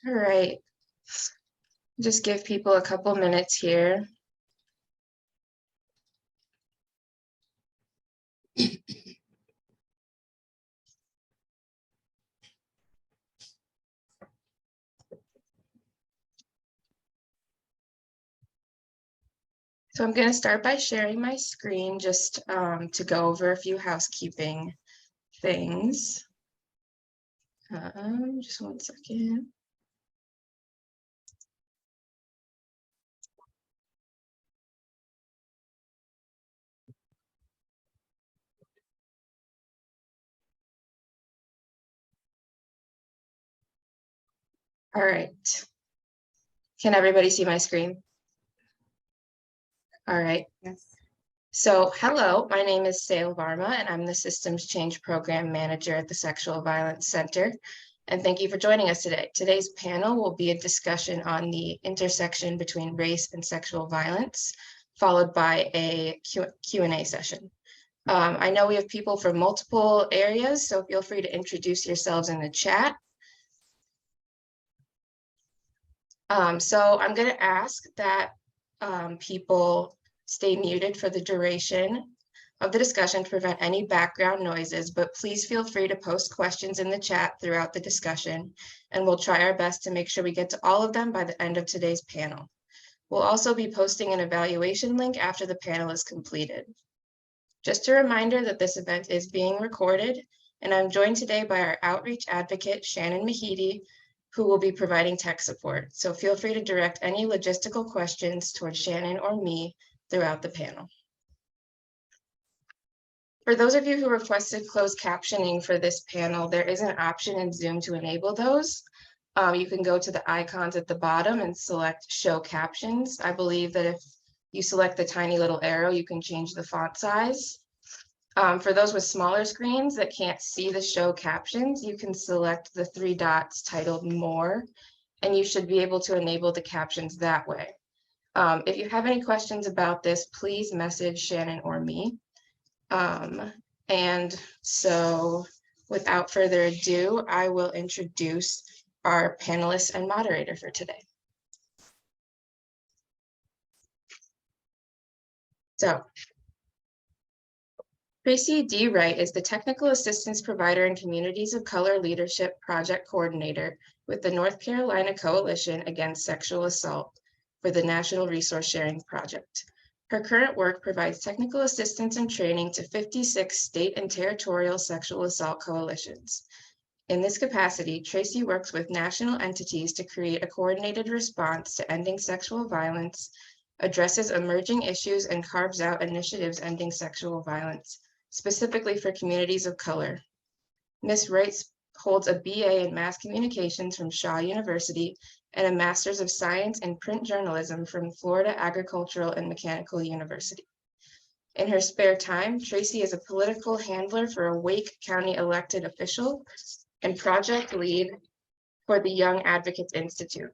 All right, just give people a couple minutes here. So I'm going to start by sharing my screen just to go over a few housekeeping things. Just one second. All right. Can everybody see my screen? All right. Yes. So hello, my name is Sale Varma, and I'm the Systems Change Program Manager at the Sexual Violence Center. And thank you for joining us today. Today's panel will be a discussion on the intersection between race and sexual violence, followed by a Q&A session. I know we have people from multiple areas, so feel free to introduce yourselves in the chat. So I'm going to ask that people stay muted for the duration of the discussion to prevent any background noises, but please feel free to post questions in the chat throughout the discussion, and we'll try our best to make sure we get to all of them by the end of today's panel. We'll also be posting an evaluation link after the panel is completed. Just a reminder that this event is being recorded, and I'm joined today by our outreach advocate, Shannon Mahidi, who will be providing tech support. So feel free to direct any logistical questions towards Shannon or me throughout the panel. For those of you who requested closed captioning for this panel, there is an option in Zoom to enable those. You can go to the icons at the bottom and select show captions. I believe that if you select the tiny little arrow, you can change the font size. For those with smaller screens that can't see the show captions, you can select the 3 dots titled More, and you should be able to enable the captions that way. If you have any questions about this, please message Shannon or me. And so without further ado, I will introduce our panelists and moderator for today. So Tracy D. Wright is the Technical Assistance Provider in Communities of Color Leadership Project Coordinator with the North Carolina Coalition Against Sexual Assault for the National Resource Sharing Project. Her current work provides technical assistance and training to 56 state and territorial sexual assault coalitions. In this capacity, Tracy works with national entities to create a coordinated response to ending sexual violence, addresses emerging issues, and carves out initiatives ending sexual violence, specifically for communities of color. Ms. Wright holds a BA in Mass Communications from Shaw University and a Master's of Science in Print Journalism from Florida Agricultural and Mechanical University. In her spare time, Tracy is a political handler for a Wake County elected official and project lead for the Young Advocates Institute,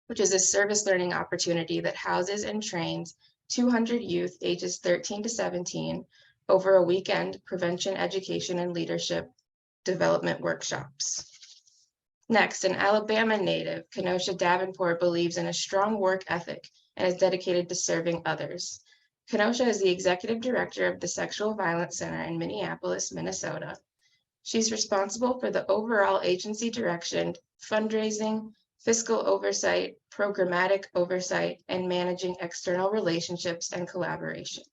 which is a service learning opportunity that houses and trains 200 youth ages 13 to 17 over a weekend prevention, education, and leadership development workshops. Next, an Alabama native, Kenosha Davenport believes in a strong work ethic and is dedicated to serving others. Kenosha is the executive director of the Sexual Violence Center in Minneapolis, Minnesota. She's responsible for the overall agency direction, fundraising, fiscal oversight, programmatic oversight, and managing external relationships and collaboration.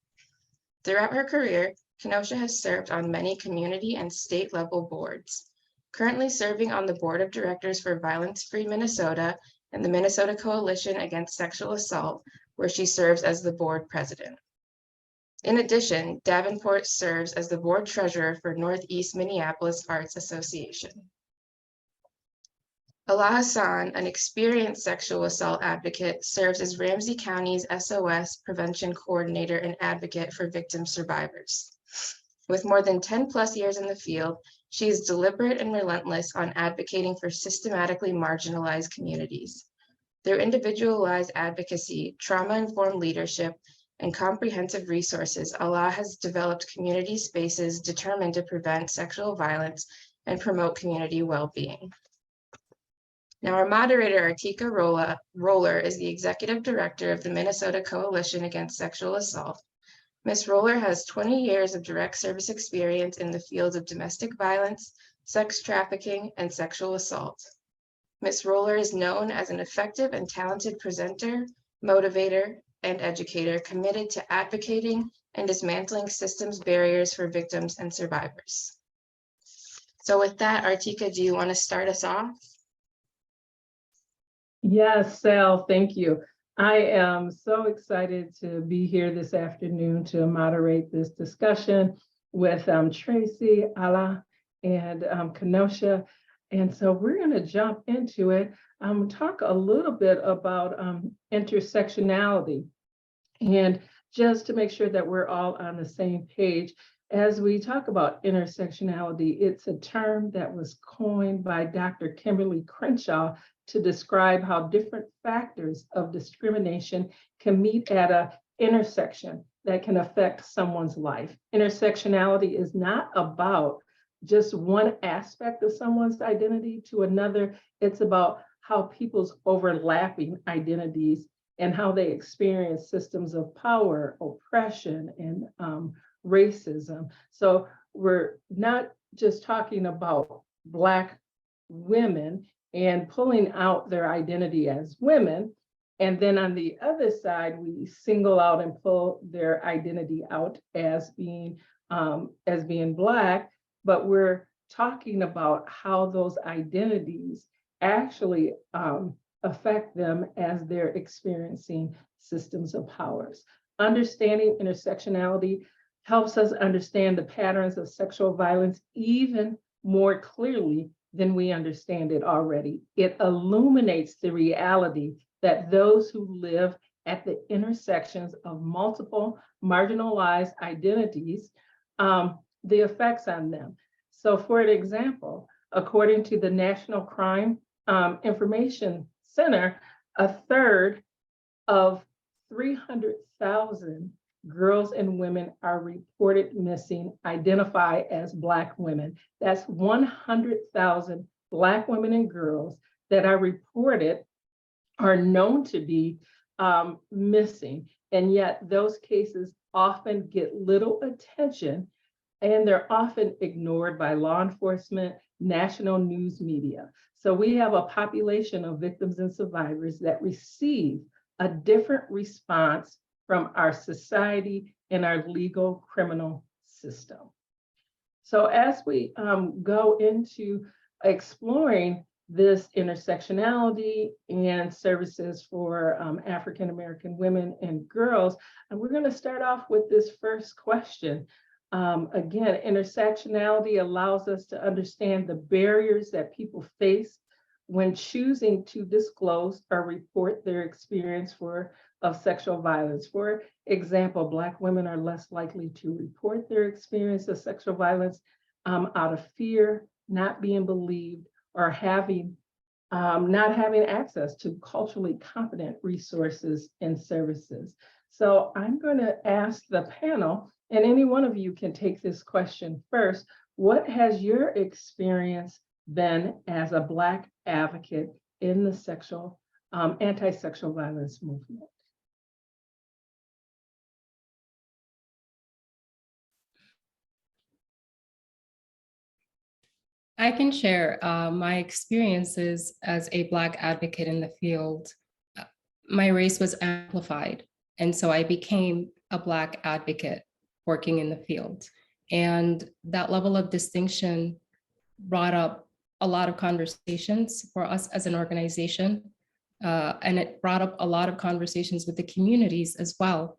Throughout her career, Kenosha has served on many community and state level boards, currently serving on the board of directors for Violence Free Minnesota and the Minnesota Coalition Against Sexual Assault, where she serves as the board president. In addition, Davenport serves as the board treasurer for Northeast Minneapolis Arts Association. Alla Hassan, an experienced sexual assault advocate, serves as Ramsey County's SOS prevention coordinator and advocate for victim survivors. With more than 10 plus years in the field, she is deliberate and relentless on advocating for systematically marginalized communities. Through individualized advocacy, trauma-informed leadership, and comprehensive resources, Alla has developed community spaces determined to prevent sexual violence and promote community well-being. Now, our moderator, Artika Roller, is the Executive Director of the Minnesota Coalition Against Sexual Assault. Ms. Roller has 20 years of direct service experience in the fields of domestic violence, sex trafficking, and sexual assault. Ms. Roller is known as an effective and talented presenter, motivator, and educator committed to advocating and dismantling systems barriers for victims and survivors. So with that, Artika, do you want to start us off? Yes, Sal, thank you. I am so excited to be here this afternoon to moderate this discussion with Tracy, Alla, and Kenosha. And so we're going to jump into it, talk a little bit about intersectionality. And just to make sure that we're all on the same page, as we talk about intersectionality, it's a term that was coined by Dr. Kimberly Crenshaw to describe how different factors of discrimination can meet at an intersection that can affect someone's life. Intersectionality is not about just one aspect of someone's identity to another. It's about how people's overlapping identities and how they experience systems of power, oppression, and racism. So we're not just talking about Black women and pulling out their identity as women. And then on the other side, we single out and pull their identity out as being Black, but we're talking about how those identities actually affect them as they're experiencing systems of powers. Understanding intersectionality helps us understand the patterns of sexual violence even more clearly than we understand it already. It illuminates the reality that those who live at the intersections of multiple marginalized identities, the effects on them. So for an example, according to the National Crime Information Center, a third of 300,000 girls and women are reported missing, identify as Black women. That's 100,000 Black women and girls that are reported are known to be missing. And yet those cases often get little attention, and they're often ignored by law enforcement, national news media. So we have a population of victims and survivors that receive a different response from our society and our legal criminal system. So as we go into exploring this intersectionality and services for African-American women and girls, and we're going to start off with this first question. Again, intersectionality allows us to understand the barriers that people face when choosing to disclose or report their experience of sexual violence. For example, Black women are less likely to report their experience of sexual violence out of fear, not being believed, or not having access to culturally competent resources and services. So I'm going to ask the panel, and any one of you can take this question first. What has your experience been as a Black advocate in the anti-sexual violence movement? I can share my experiences as a Black advocate in the field. My race was amplified, and so I became a Black advocate working in the field. And that level of distinction brought up a lot of conversations for us as an organization, and it brought up a lot of conversations with the communities as well.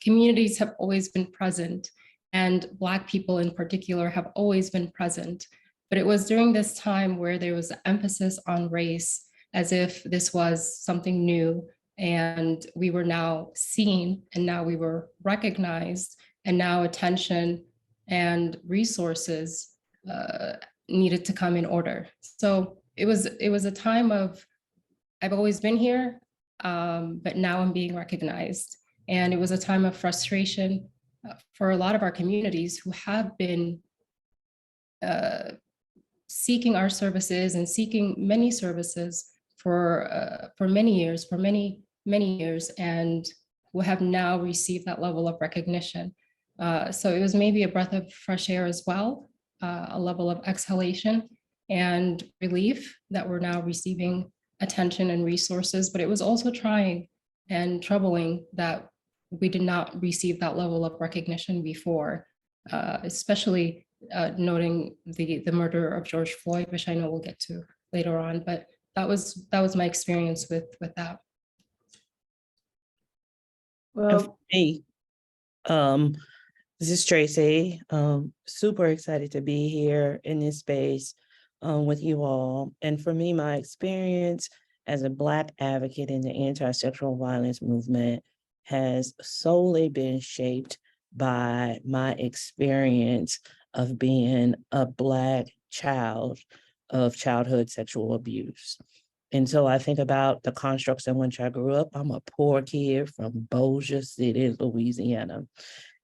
Communities have always been present, and Black people in particular have always been present. But it was during this time where there was an emphasis on race, as if this was something new, and we were now seen, and now we were recognized, and now attention and resources needed to come in order. So it was a time of, I've always been here, but now I'm being recognized. And it was a time of frustration for a lot of our communities who have been seeking our services and seeking many services for many years, for many years, and we have now received that level of recognition. So it was maybe a breath of fresh air as well, a level of exhalation and relief that we're now receiving attention and resources, but it was also trying and troubling that we did not receive that level of recognition before, especially noting the murder of George Floyd, which I know we'll get to later on, but that was my experience with that. Well, Hey, this is Tracy. Super excited to be here in this space with you all. And for me, my experience as a Black advocate in the anti-sexual violence movement has solely been shaped by my experience of being a Black child of childhood sexual abuse. And so I think about the constructs in which I grew up. I'm a poor kid from Bossier City, Louisiana.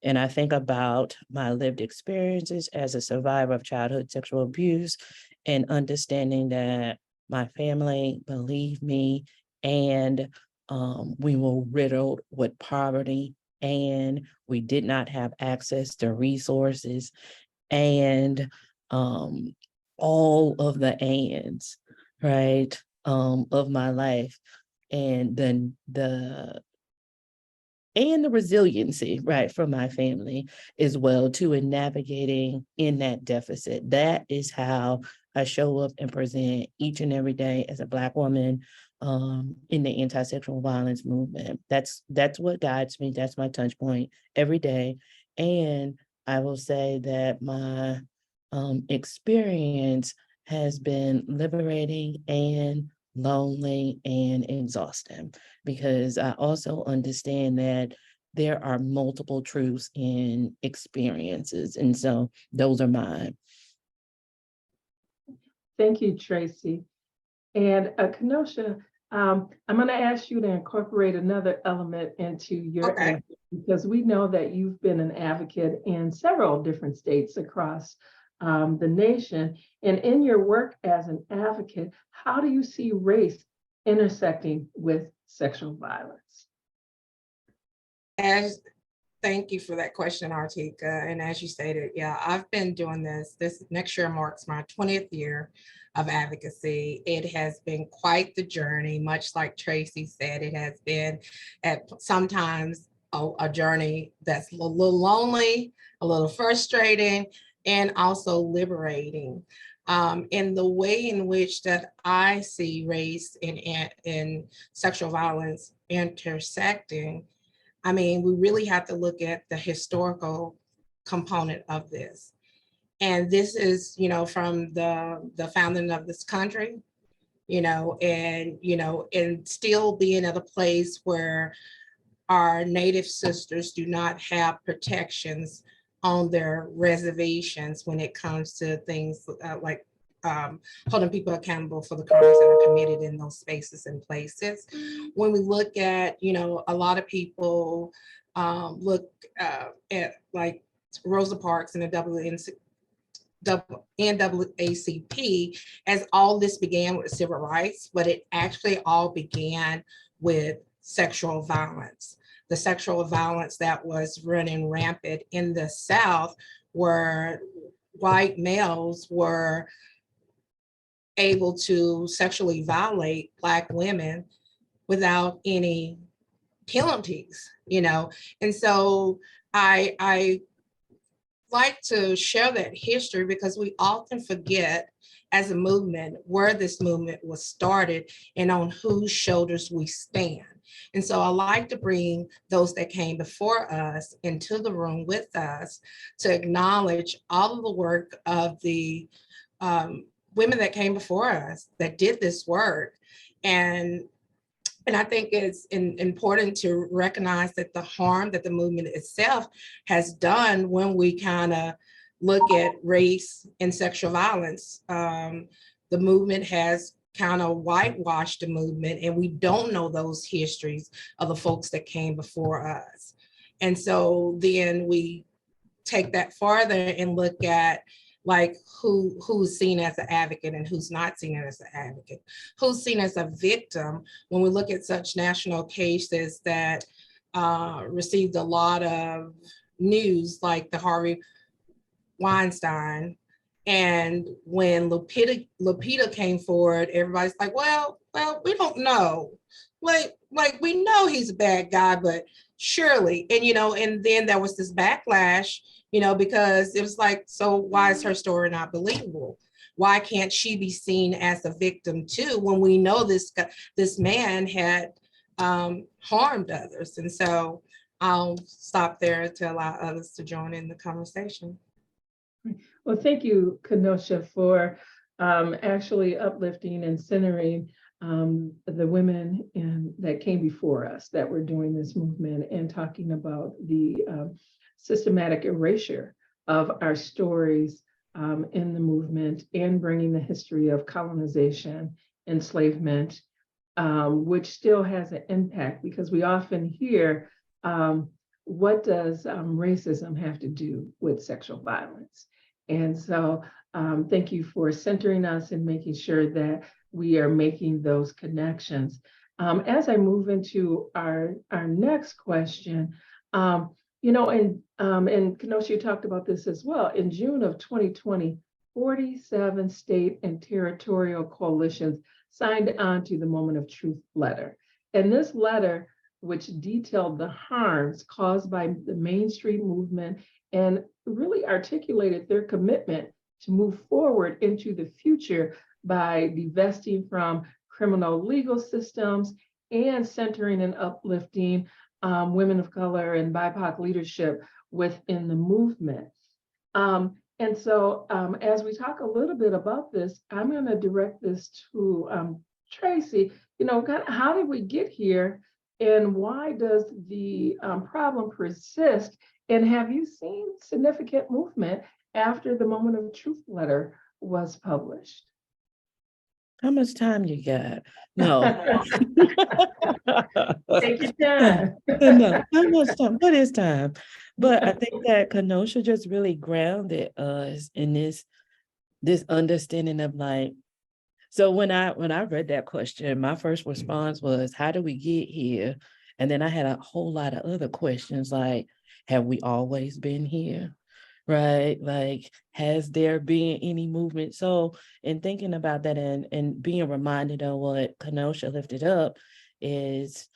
And I think about my lived experiences as a survivor of childhood sexual abuse and understanding that my family believed me and we were riddled with poverty and we did not have access to resources and all of the ands, right, of my life, and then the resiliency, right, from my family as well too, in navigating in that deficit. That is how I show up and present each and every day as a Black woman in the anti-sexual violence movement. That's what guides me. That's my touch point every day. And I will say that my experience has been liberating and lonely and exhausting, because I also understand that there are multiple truths in experiences. And so those are mine. thank you, Tracy. And Kenosha, I'm going to ask you to incorporate another element into your answer, because we know that you've been an advocate in several different states across the nation. And in your work as an advocate, how do you see race intersecting with sexual violence? Thank you for that question, Artika. And as you stated, yeah, I've been doing this. This next year marks my 20th year of advocacy. It has been quite the journey, much like Tracy said. It has been at sometimes a journey that's a little lonely, a little frustrating, and also liberating. In the way in which that I see race and sexual violence intersecting, I mean, we really have to look at the historical component of this. And this is, from the founding of this country, and still being at a place where our Native sisters do not have protections on their reservations when it comes to things like holding people accountable for the crimes that are committed in those spaces and places. When we look at, a lot of people look at like Rosa Parks and the NAACP as all this began with civil rights, but it actually all began with sexual violence. The sexual violence that was running rampant in the South, where white males were able to sexually violate Black women without any penalties, And so I like to share that history because we often forget as a movement where this movement was started and on whose shoulders we stand. And so I like to bring those that came before us into the room with us to acknowledge all of the work of the women that came before us that did this work. And I think it's important to recognize that the harm that the movement itself has done when we kind of look at race and sexual violence, the movement has kind of whitewashed the movement, and we don't know those histories of the folks that came before us. And so then we take that farther and look at like who's seen as an advocate and who's not seen as an advocate, who's seen as a victim. When we look at such national cases that received a lot of news, like the Harvey Weinstein, and when Lupita came forward, everybody's like, well, we don't know. Like we know he's a bad guy, but surely, and and then there was this backlash, because it was like, so why is her story not believable? Why can't she be seen as a victim too, when we know this man had harmed others? And so I'll stop there to allow others to join in the conversation. Well, thank you, Kenosha, for actually uplifting and centering the women that came before us that were doing this movement, and talking about the systematic erasure of our stories in the movement, and bringing the history of colonization, enslavement, which still has an impact, because we often hear, what does racism have to do with sexual violence? And so thank you for centering us and making sure that we are making those connections. As I move into our next question, and Kenosha, you talked about this as well. In June of 2020, 47 state and territorial coalitions signed on to the Moment of Truth letter. And this letter, which detailed the harms caused by the Main Street movement, and really articulated their commitment to move forward into the future by divesting from criminal legal systems and centering and uplifting women of color and BIPOC leadership within the movement. And so as we talk a little bit about this, I'm going to direct this to Tracy. How did we get here, and why does the problem persist? And have you seen significant movement after the Moment of Truth letter was published? How much time you got? No. Take your time. No, how much time? What is time? But I think that Kenosha just really grounded us in this understanding of, like, so when I read that question, my first response was, how do we get here? And then I had a whole lot of other questions, like, have we always been here? Right? Like, has there been any movement? So in thinking about that, and being reminded of what Kenosha lifted up, is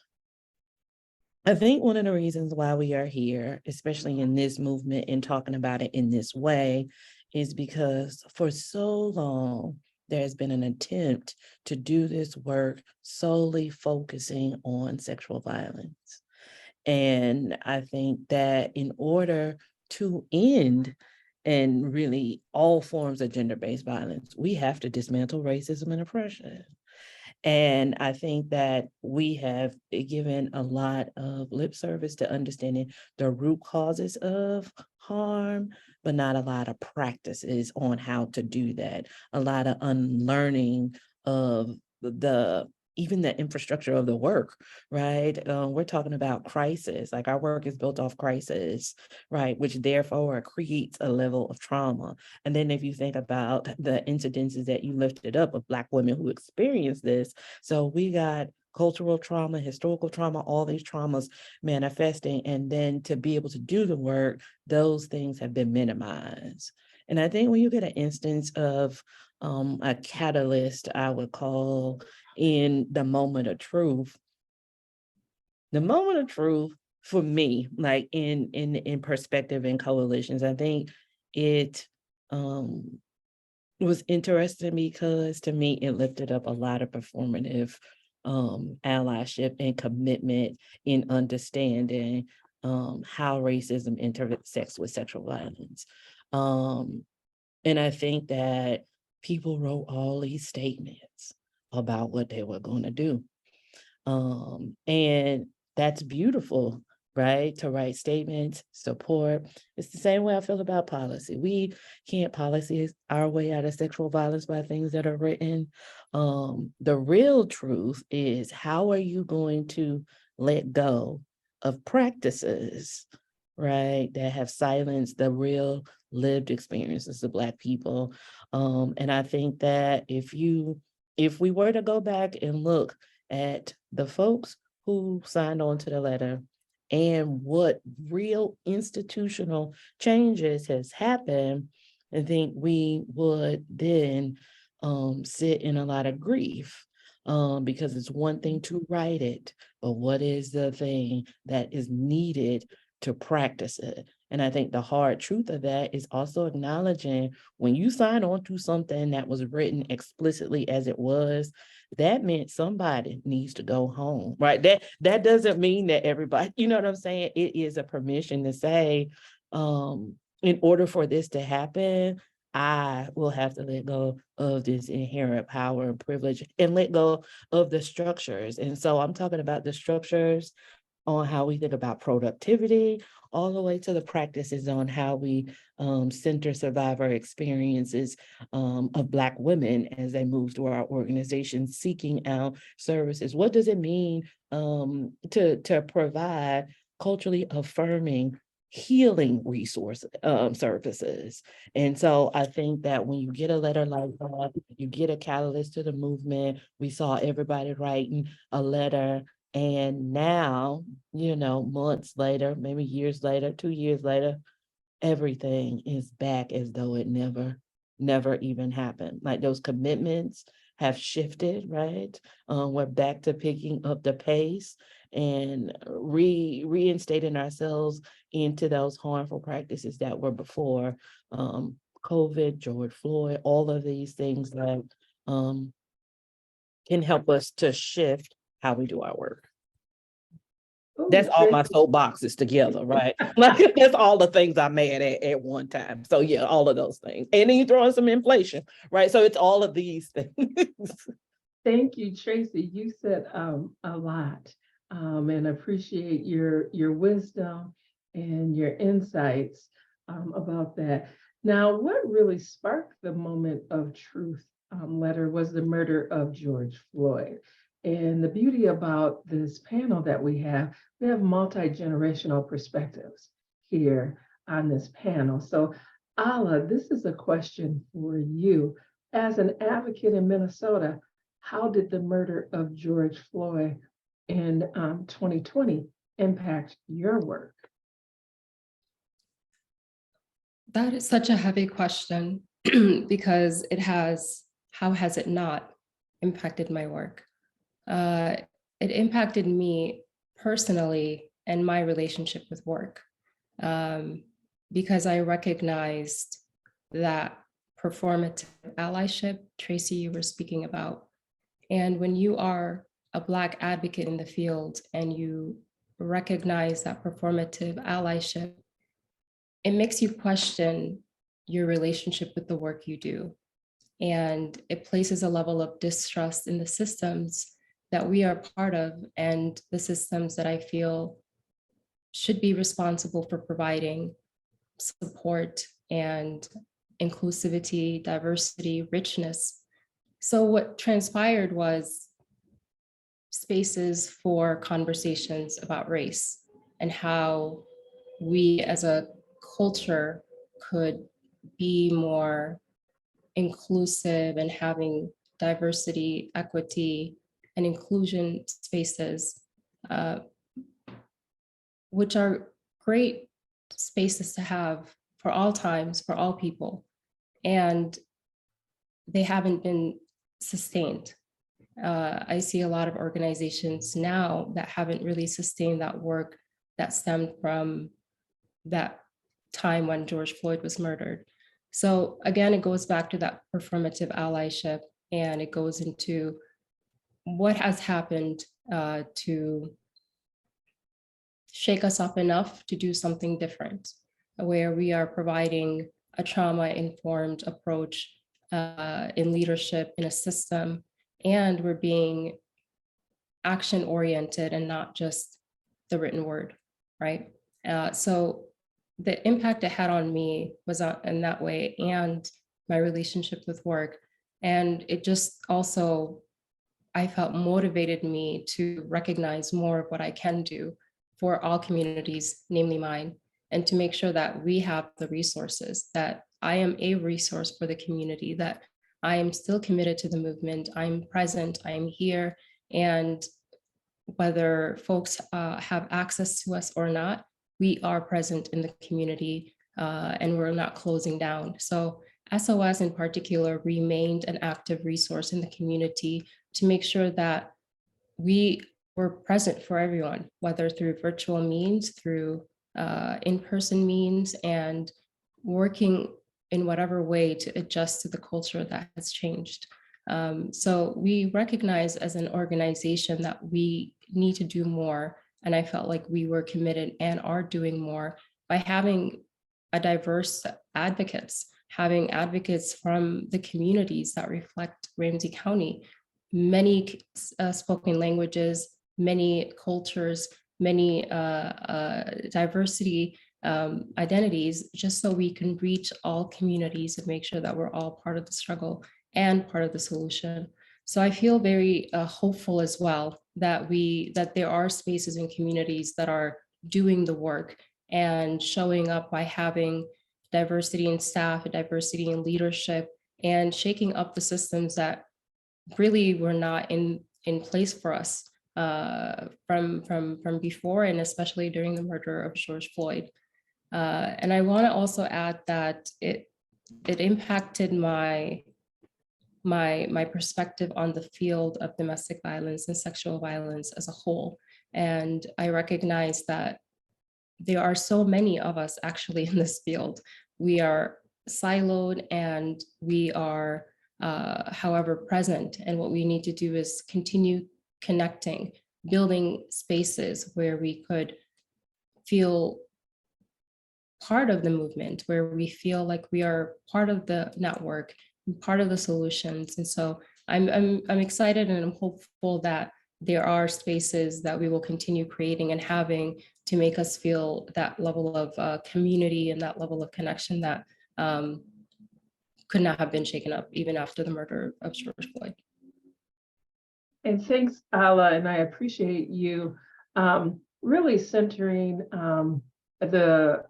I think one of the reasons why we are here, especially in this movement and talking about it in this way, is because for so long, there has been an attempt to do this work solely focusing on sexual violence. And I think that in order to end and really all forms of gender-based violence, we have to dismantle racism and oppression. And I think that we have given a lot of lip service to understanding the root causes of harm, but not a lot of practices on how to do that. A lot of unlearning of even the infrastructure of the work, right? We're talking about crisis, like our work is built off crisis, right? Which therefore creates a level of trauma. And then if you think about the incidences that you lifted up of Black women who experience this, so we got cultural trauma, historical trauma, all these traumas manifesting, and then to be able to do the work, those things have been minimized. And I think when you get an instance of a catalyst, I would call, in the moment of truth, for me, like in perspective and coalitions, I think it was interesting because to me, it lifted up a lot of performative allyship and commitment in understanding how racism intersects with sexual violence. And I think that people wrote all these statements about what they were going to do. And that's beautiful, right? To write statements, support. It's the same way I feel about policy. We can't policy our way out of sexual violence by things that are written. The real truth is, how are you going to let go of practices right, that have silenced the real lived experiences of Black people. And I think that if we were to go back and look at the folks who signed on to the letter and what real institutional changes has happened, I think we would then sit in a lot of grief, because it's one thing to write it, but what is the thing that is needed to practice it? And I think the hard truth of that is also acknowledging when you sign on to something that was written explicitly as it was, that meant somebody needs to go home, right? That doesn't mean that everybody, you know what I'm saying? It is a permission to say, in order for this to happen, I will have to let go of this inherent power and privilege and let go of the structures. And so I'm talking about the structures on how we think about productivity, all the way to the practices on how we center survivor experiences of Black women as they move through our organization, seeking out services. What does it mean to provide culturally affirming healing services? And so I think that when you get a letter like that, you get a catalyst to the movement. We saw everybody writing a letter. And now, months later, maybe years later, 2 years later, everything is back as though it never even happened. Like those commitments have shifted, right? We're back to picking up the pace and reinstating ourselves into those harmful practices that were before COVID, George Floyd, all of these things that can help us to shift how we do our work. Ooh, That's all my Tracy. soapboxes together, right? Like that's all the things I'm mad at one time. So yeah, all of those things. And then you throw in some inflation, right? So it's all of these things. Thank you, Tracy. You said a lot, and appreciate your wisdom and your insights about that. Now, what really sparked the moment of truth letter was the murder of George Floyd. And the beauty about this panel that we have multi-generational perspectives here on this panel. So, Alla, this is a question for you. As an advocate in Minnesota, how did the murder of George Floyd in 2020 impact your work? That is such a heavy question because how has it not impacted my work? It impacted me personally and my relationship with work, because I recognized that performative allyship, Tracy, you were speaking about. And when you are a Black advocate in the field and you recognize that performative allyship, it makes you question your relationship with the work you do. And it places a level of distrust in the systems that we are part of and the systems that I feel should be responsible for providing support and inclusivity, diversity, richness. So what transpired was spaces for conversations about race and how we as a culture could be more inclusive and having diversity, equity, and inclusion spaces, which are great spaces to have for all times, for all people. And they haven't been sustained. I see a lot of organizations now that haven't really sustained that work that stemmed from that time when George Floyd was murdered. So again, it goes back to that performative allyship, and it goes into what has happened to shake us up enough to do something different, where we are providing a trauma-informed approach in leadership in a system, and we're being action-oriented and not just the written word, right? So the impact it had on me was in that way, and my relationship with work. And it just also, I felt motivated me to recognize more of what I can do for all communities, namely mine. and to make sure that we have the resources, that I am a resource for the community, that I am still committed to the movement, I'm present, I'm here, and whether folks have access to us or not, we are present in the community and we're not closing down. So SOS in particular remained an active resource in the community to make sure that we were present for everyone, whether through virtual means, through in-person means, and working in whatever way to adjust to the culture that has changed. So we recognize as an organization that we need to do more. And I felt like we were committed and are doing more by having a diverse advocates, having advocates from the communities that reflect Ramsey County, many spoken languages, many cultures, many diversity identities, just so we can reach all communities and make sure that we're all part of the struggle and part of the solution. So I feel very hopeful as well that there are spaces and communities that are doing the work and showing up by having diversity in staff, diversity in leadership, and shaking up the systems that really were not in place for us from before, and especially during the murder of George Floyd. And I want to also add that it impacted my perspective on the field of domestic violence and sexual violence as a whole. And I recognize that there are so many of us actually in this field. We are siloed and we are, however, present. And what we need to do is continue connecting, building spaces where we could feel part of the movement, where we feel like we are part of the network, part of the solutions. And so I'm excited and I'm hopeful that there are spaces that we will continue creating and having to make us feel that level of community and that level of connection that could not have been shaken up even after the murder of George Floyd. And thanks, Alla, and I appreciate you really centering the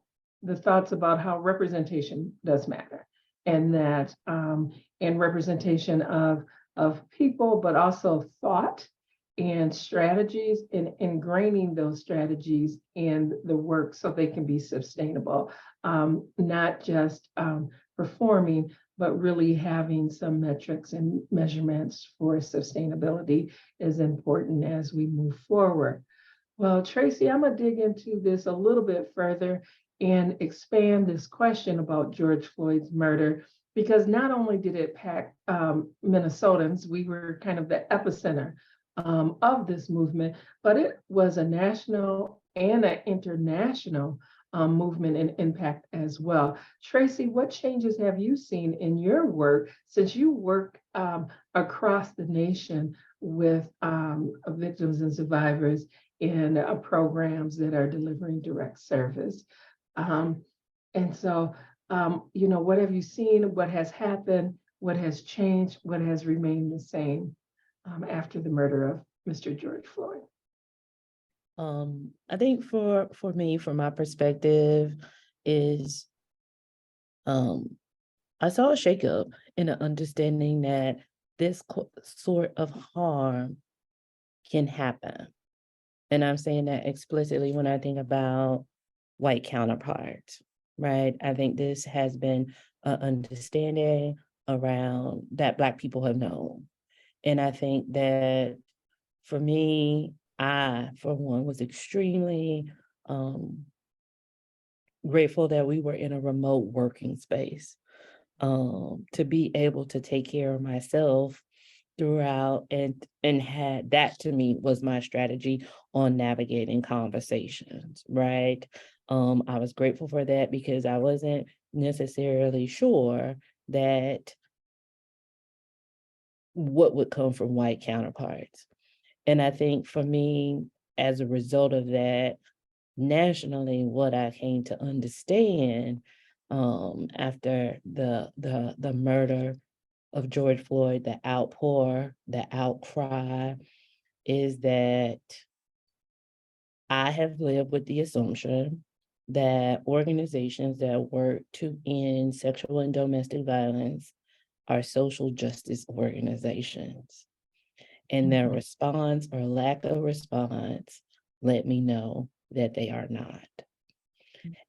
thoughts about how representation does matter, and that and representation of people, but also thought and strategies, and ingraining those strategies in the work so they can be sustainable, not just performing, but really having some metrics and measurements for sustainability is important as we move forward. Well, Tracy, I'm gonna dig into this a little bit further and expand this question about George Floyd's murder, because not only did it impact Minnesotans, we were kind of the epicenter of this movement, but it was a national and an international movement and impact as well. Tracy, what changes have you seen in your work since you work across the nation with victims and survivors in programs that are delivering direct service? And so, what have you seen? What has happened? What has changed? What has remained the same after the murder of Mr. George Floyd? I think for me, from my perspective, is I saw a shakeup in an understanding that this sort of harm can happen. And I'm saying that explicitly when I think about white counterparts, right? I think this has been an understanding around that Black people have known. And I think that for me, I, for one, was extremely grateful that we were in a remote working space to be able to take care of myself throughout, and had that, to me, was my strategy on navigating conversations, right? I was grateful for that because I wasn't necessarily sure that what would come from white counterparts. And I think for me, as a result of that, nationally, what I came to understand after the murder of George Floyd, the outpour, the outcry, is that I have lived with the assumption that organizations that work to end sexual and domestic violence are social justice organizations. And their response or lack of response let me know that they are not.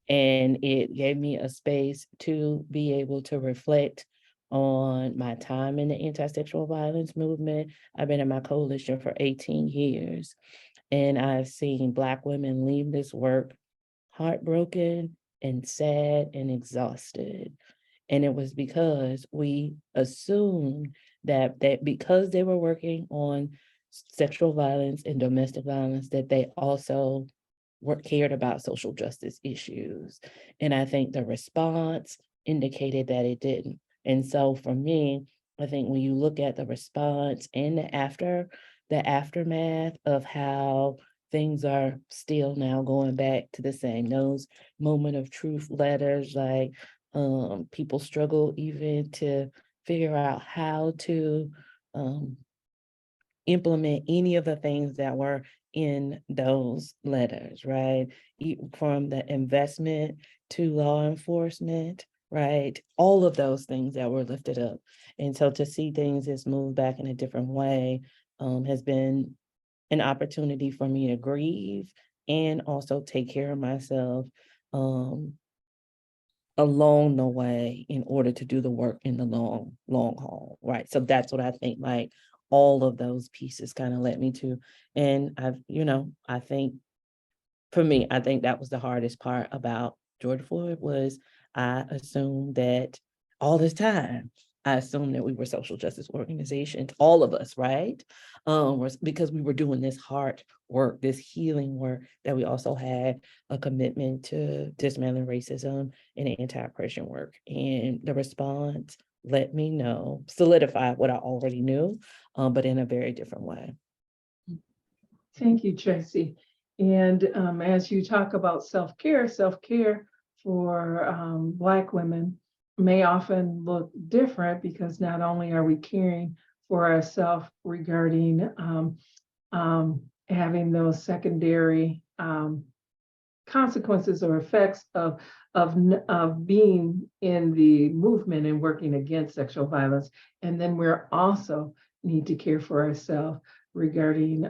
And it gave me a space to be able to reflect on my time in the anti-sexual violence movement. I've been in my coalition for 18 years, and I've seen Black women leave this work heartbroken and sad and exhausted. And it was because we assumed that because they were working on sexual violence and domestic violence, that they also cared about social justice issues. And I think the response indicated that it didn't. And so for me, I think when you look at the response and the aftermath of how things are still now going back to the same, those moment of truth letters, like people struggle even to figure out how to implement any of the things that were in those letters, right? From the investment to law enforcement, right? All of those things that were lifted up. And so to see things just move back in a different way has been an opportunity for me to grieve and also take care of myself along the way in order to do the work in the long haul, right? So that's what I think, like, all of those pieces kind of led me to. And I think for me, I think that was the hardest part about George Floyd was I assumed that all this time, I assumed that we were social justice organizations, all of us, right? Because we were doing this hard work, this healing work, that we also had a commitment to dismantling racism and anti-oppression work. And the response let me know, solidified what I already knew, but in a very different way. Thank you, Tracy. And as you talk about self-care for Black women may often look different, because not only are we caring for ourselves regarding having those secondary consequences or effects of being in the movement and working against sexual violence, and then we're also need to care for ourselves regarding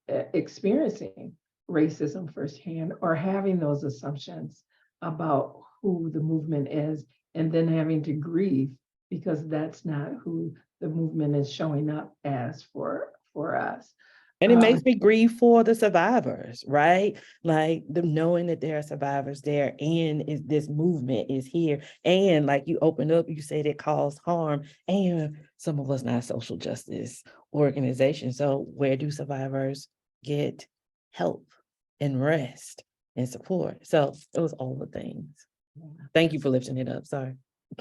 experiencing racism firsthand, or having those assumptions about who the movement is, and then having to grieve because that's not who the movement is showing up as for us. And it makes me grieve for the survivors, right? Like them knowing that there are survivors there, and this movement is here. And like you opened up, you said it caused harm, and some of us not social justice organizations. So where do survivors get help and rest and support? So it was all the things. Thank you for lifting it up. Sorry.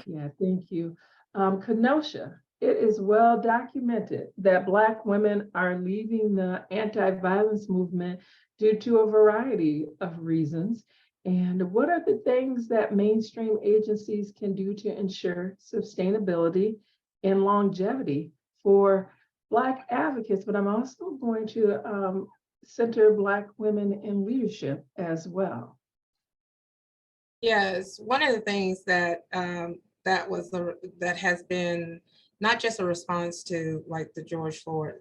Yeah, thank you. Kenosha, it is well documented that Black women are leaving the anti-violence movement due to a variety of reasons. And what are the things that mainstream agencies can do to ensure sustainability and longevity for Black advocates? But I'm also going to center Black women in leadership as well. Yes, one of the things that that has been not just a response to like the George Floyd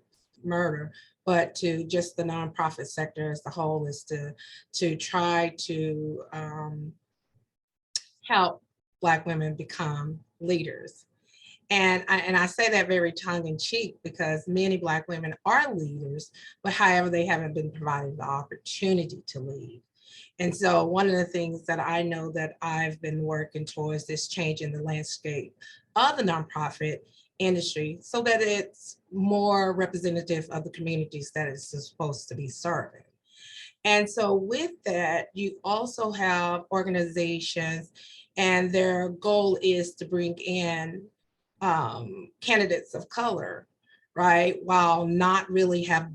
murder, but to just the nonprofit sector as a whole, is to try to help Black women become leaders. And I say that very tongue in cheek, because many Black women are leaders, but however, they haven't been provided the opportunity to lead. And so one of the things that I know that I've been working towards is changing the landscape of the nonprofit industry so that it's more representative of the communities that it's supposed to be serving. And so with that, you also have organizations, and their goal is to bring in candidates of color, right? While not really have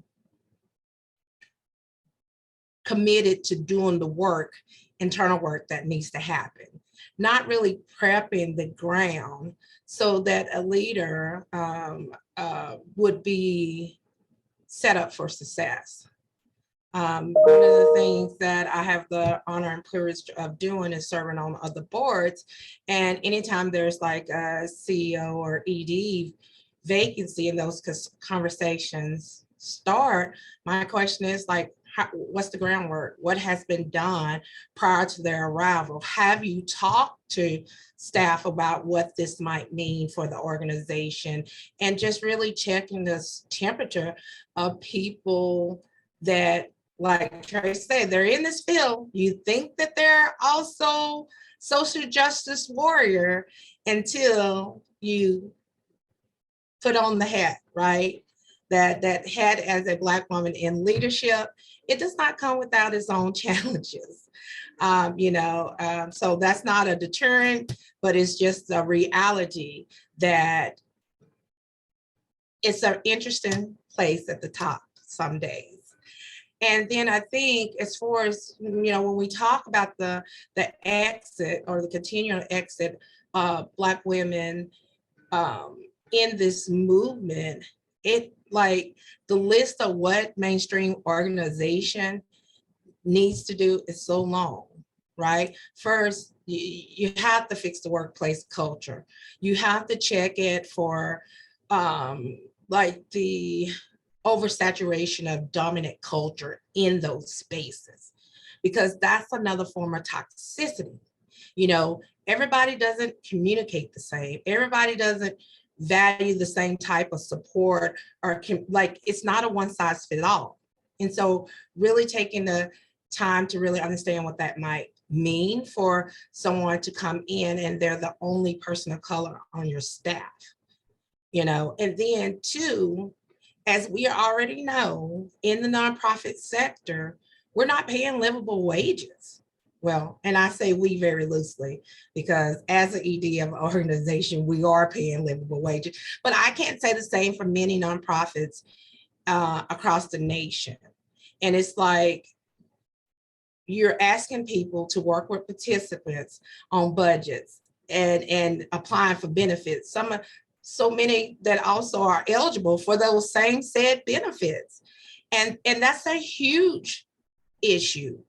committed to doing the work, internal work that needs to happen, not really prepping the ground so that a leader would be set up for success. One of the things that I have the honor and privilege of doing is serving on other boards. And anytime there's like a CEO or ED vacancy and those conversations start, my question is like, what's the groundwork? What has been done prior to their arrival? Have you talked to staff about what this might mean for the organization? And just really checking this temperature of people that, like Tracy said, they're in this field. You think that they're also social justice warrior until you put on the hat, right? That hat as a Black woman in leadership, it does not come without its own challenges. So that's not a deterrent, but it's just a reality that it's an interesting place at the top some days. And then I think as far as, when we talk about the exit or the continual exit of Black women in this movement, it like the list of what mainstream organization needs to do is so long, right? First, you have to fix the workplace culture. You have to check it for like the oversaturation of dominant culture in those spaces, because that's another form of toxicity. Everybody doesn't communicate the same. Everybody doesn't value the same type of support, or it's not a one size fits all. And so really taking the time to really understand what that might mean for someone to come in and they're the only person of color on your staff, and then two, as we already know, in the nonprofit sector, we're not paying livable wages. Well, and I say we very loosely, because as an ED of an organization, we are paying livable wages, but I can't say the same for many nonprofits across the nation. And it's like, you're asking people to work with participants on budgets and applying for benefits. So many that also are eligible for those same said benefits. And that's a huge issue.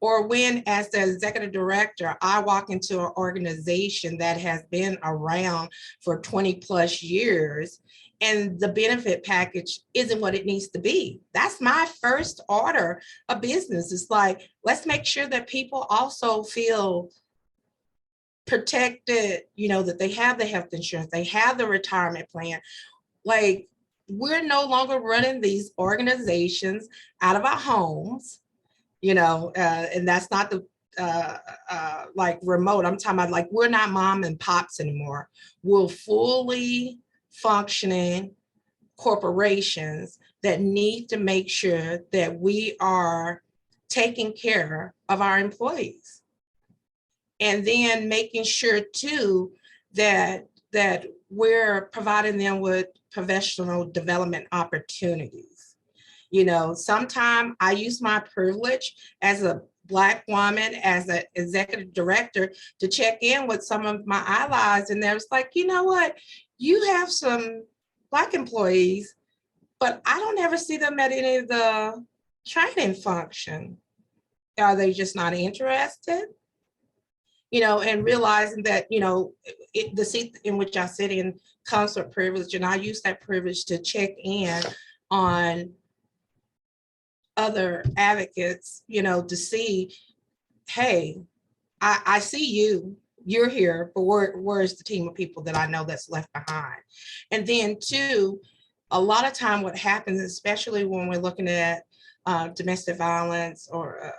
Or when, as the executive director, I walk into an organization that has been around for 20 plus years and the benefit package isn't what it needs to be. That's my first order of business. It's like, let's make sure that people also feel protected, that they have the health insurance, they have the retirement plan. Like, we're no longer running these organizations out of our homes, and that's not the like remote. I'm talking about like, we're not mom and pops anymore. We're fully functioning corporations that need to make sure that we are taking care of our employees. And then making sure too that we're providing them with professional development opportunities. Sometimes I use my privilege as a Black woman, as an executive director, to check in with some of my allies, and there's like, you know what, you have some Black employees, but I don't ever see them at any of the training function. Are they just not interested? And realizing that, the seat in which I sit in comes with privilege, and I use that privilege to check in on other advocates, to see, hey, I see you're here, but where's the team of people that I know that's left behind? And then two, a lot of time what happens, especially when we're looking at domestic violence, or,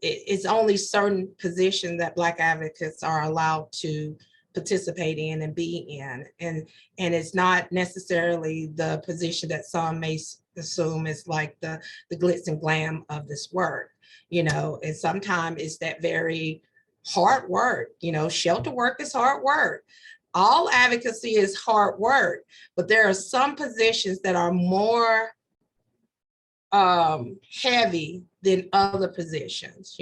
it's only certain positions that Black advocates are allowed to participate in and be in. And it's not necessarily the position that some may assume is like the glitz and glam of this work, and sometimes it's that very hard work. Shelter work is hard work. All advocacy is hard work, but there are some positions that are more heavy than other positions,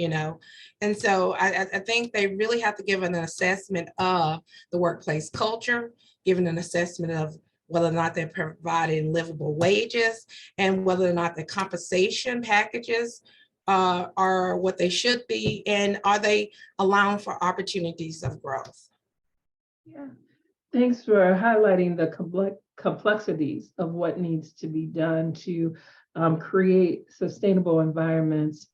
and so I think they really have to give an assessment of the workplace culture, given an assessment of whether or not they're providing livable wages, and whether or not the compensation packages are what they should be, and are they allowing for opportunities of growth? Yeah, thanks for highlighting the complexities of what needs to be done to create sustainable environments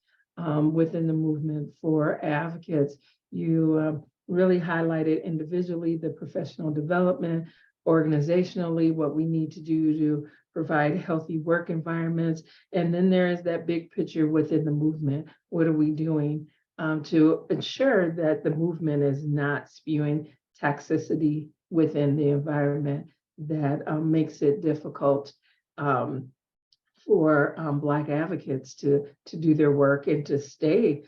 within the movement for advocates. You really highlighted individually the professional development, organizationally, what we need to do to provide healthy work environments. And then there is that big picture within the movement. What are we doing to ensure that the movement is not spewing toxicity within the environment that makes it difficult for Black advocates to do their work and to stay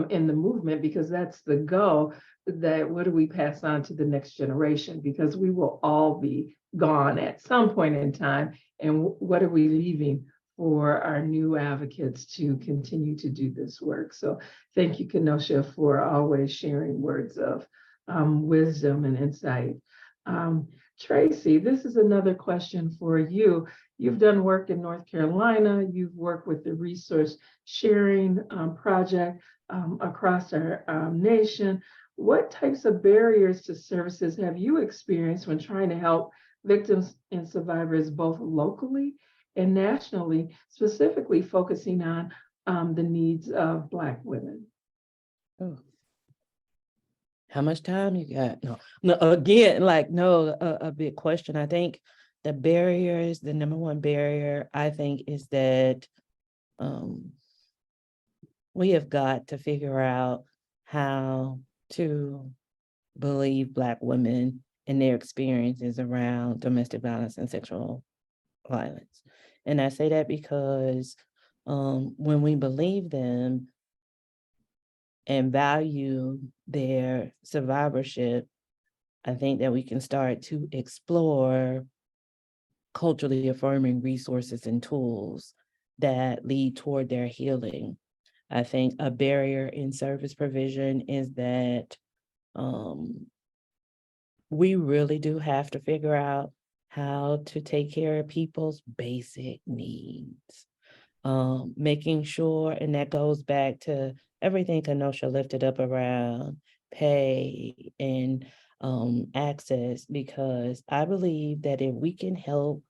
in the movement, because that's the goal. That what do we pass on to the next generation? Because we will all be gone at some point in time. And what are we leaving for our new advocates to continue to do this work? So thank you, Kenosha, for always sharing words of wisdom and insight. Tracy, this is another question for you. You've done work in North Carolina. You've worked with the Resource Sharing Project across our nation. What types of barriers to services have you experienced when trying to help victims and survivors both locally and nationally, specifically focusing on the needs of Black women? Oh. How much time you got? No, again, a big question. I think the barriers, the number one barrier, I think, is that we have got to figure out how to believe Black women and their experiences around domestic violence and sexual violence. And I say that because when we believe them and value their survivorship, I think that we can start to explore culturally affirming resources and tools that lead toward their healing. I think a barrier in service provision is that we really do have to figure out how to take care of people's basic needs. Making sure, and that goes back to everything Kenosha lifted up around pay and access, because I believe that if we can help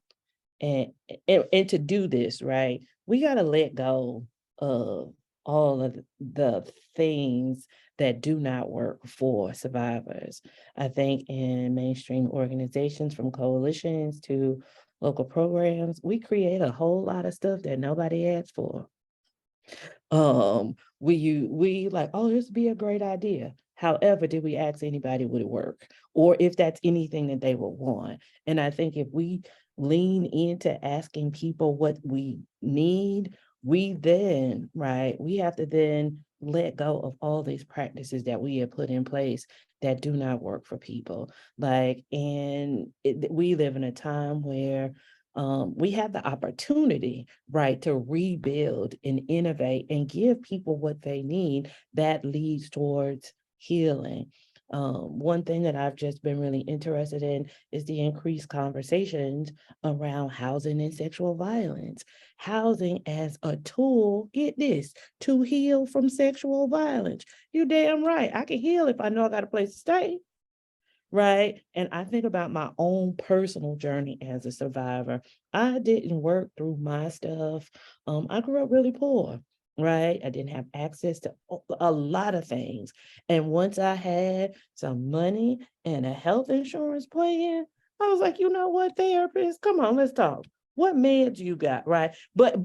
and to do this, right, we got to let go of all of the things that do not work for survivors. I think in mainstream organizations, from coalitions to local programs, we create a whole lot of stuff that nobody asked for. We like, oh, this would be a great idea. However, did we ask anybody would it work? Or if that's anything that they would want? And I think if we lean into asking people what we need, we then, right, we have to then let go of all these practices that we have put in place that do not work for people. We live in a time where we have the opportunity, right, to rebuild and innovate and give people what they need that leads towards healing. One thing that I've just been really interested in is the increased conversations around housing and sexual violence. Housing as a tool, get this, to heal from sexual violence. You damn right, I can heal if I know I got a place to stay. Right. And I think about my own personal journey as a survivor. I didn't work through my stuff. I grew up really poor. Right. I didn't have access to a lot of things. And once I had some money and a health insurance plan, I was like, you know what, therapist, come on, let's talk. What meds you got? Right. But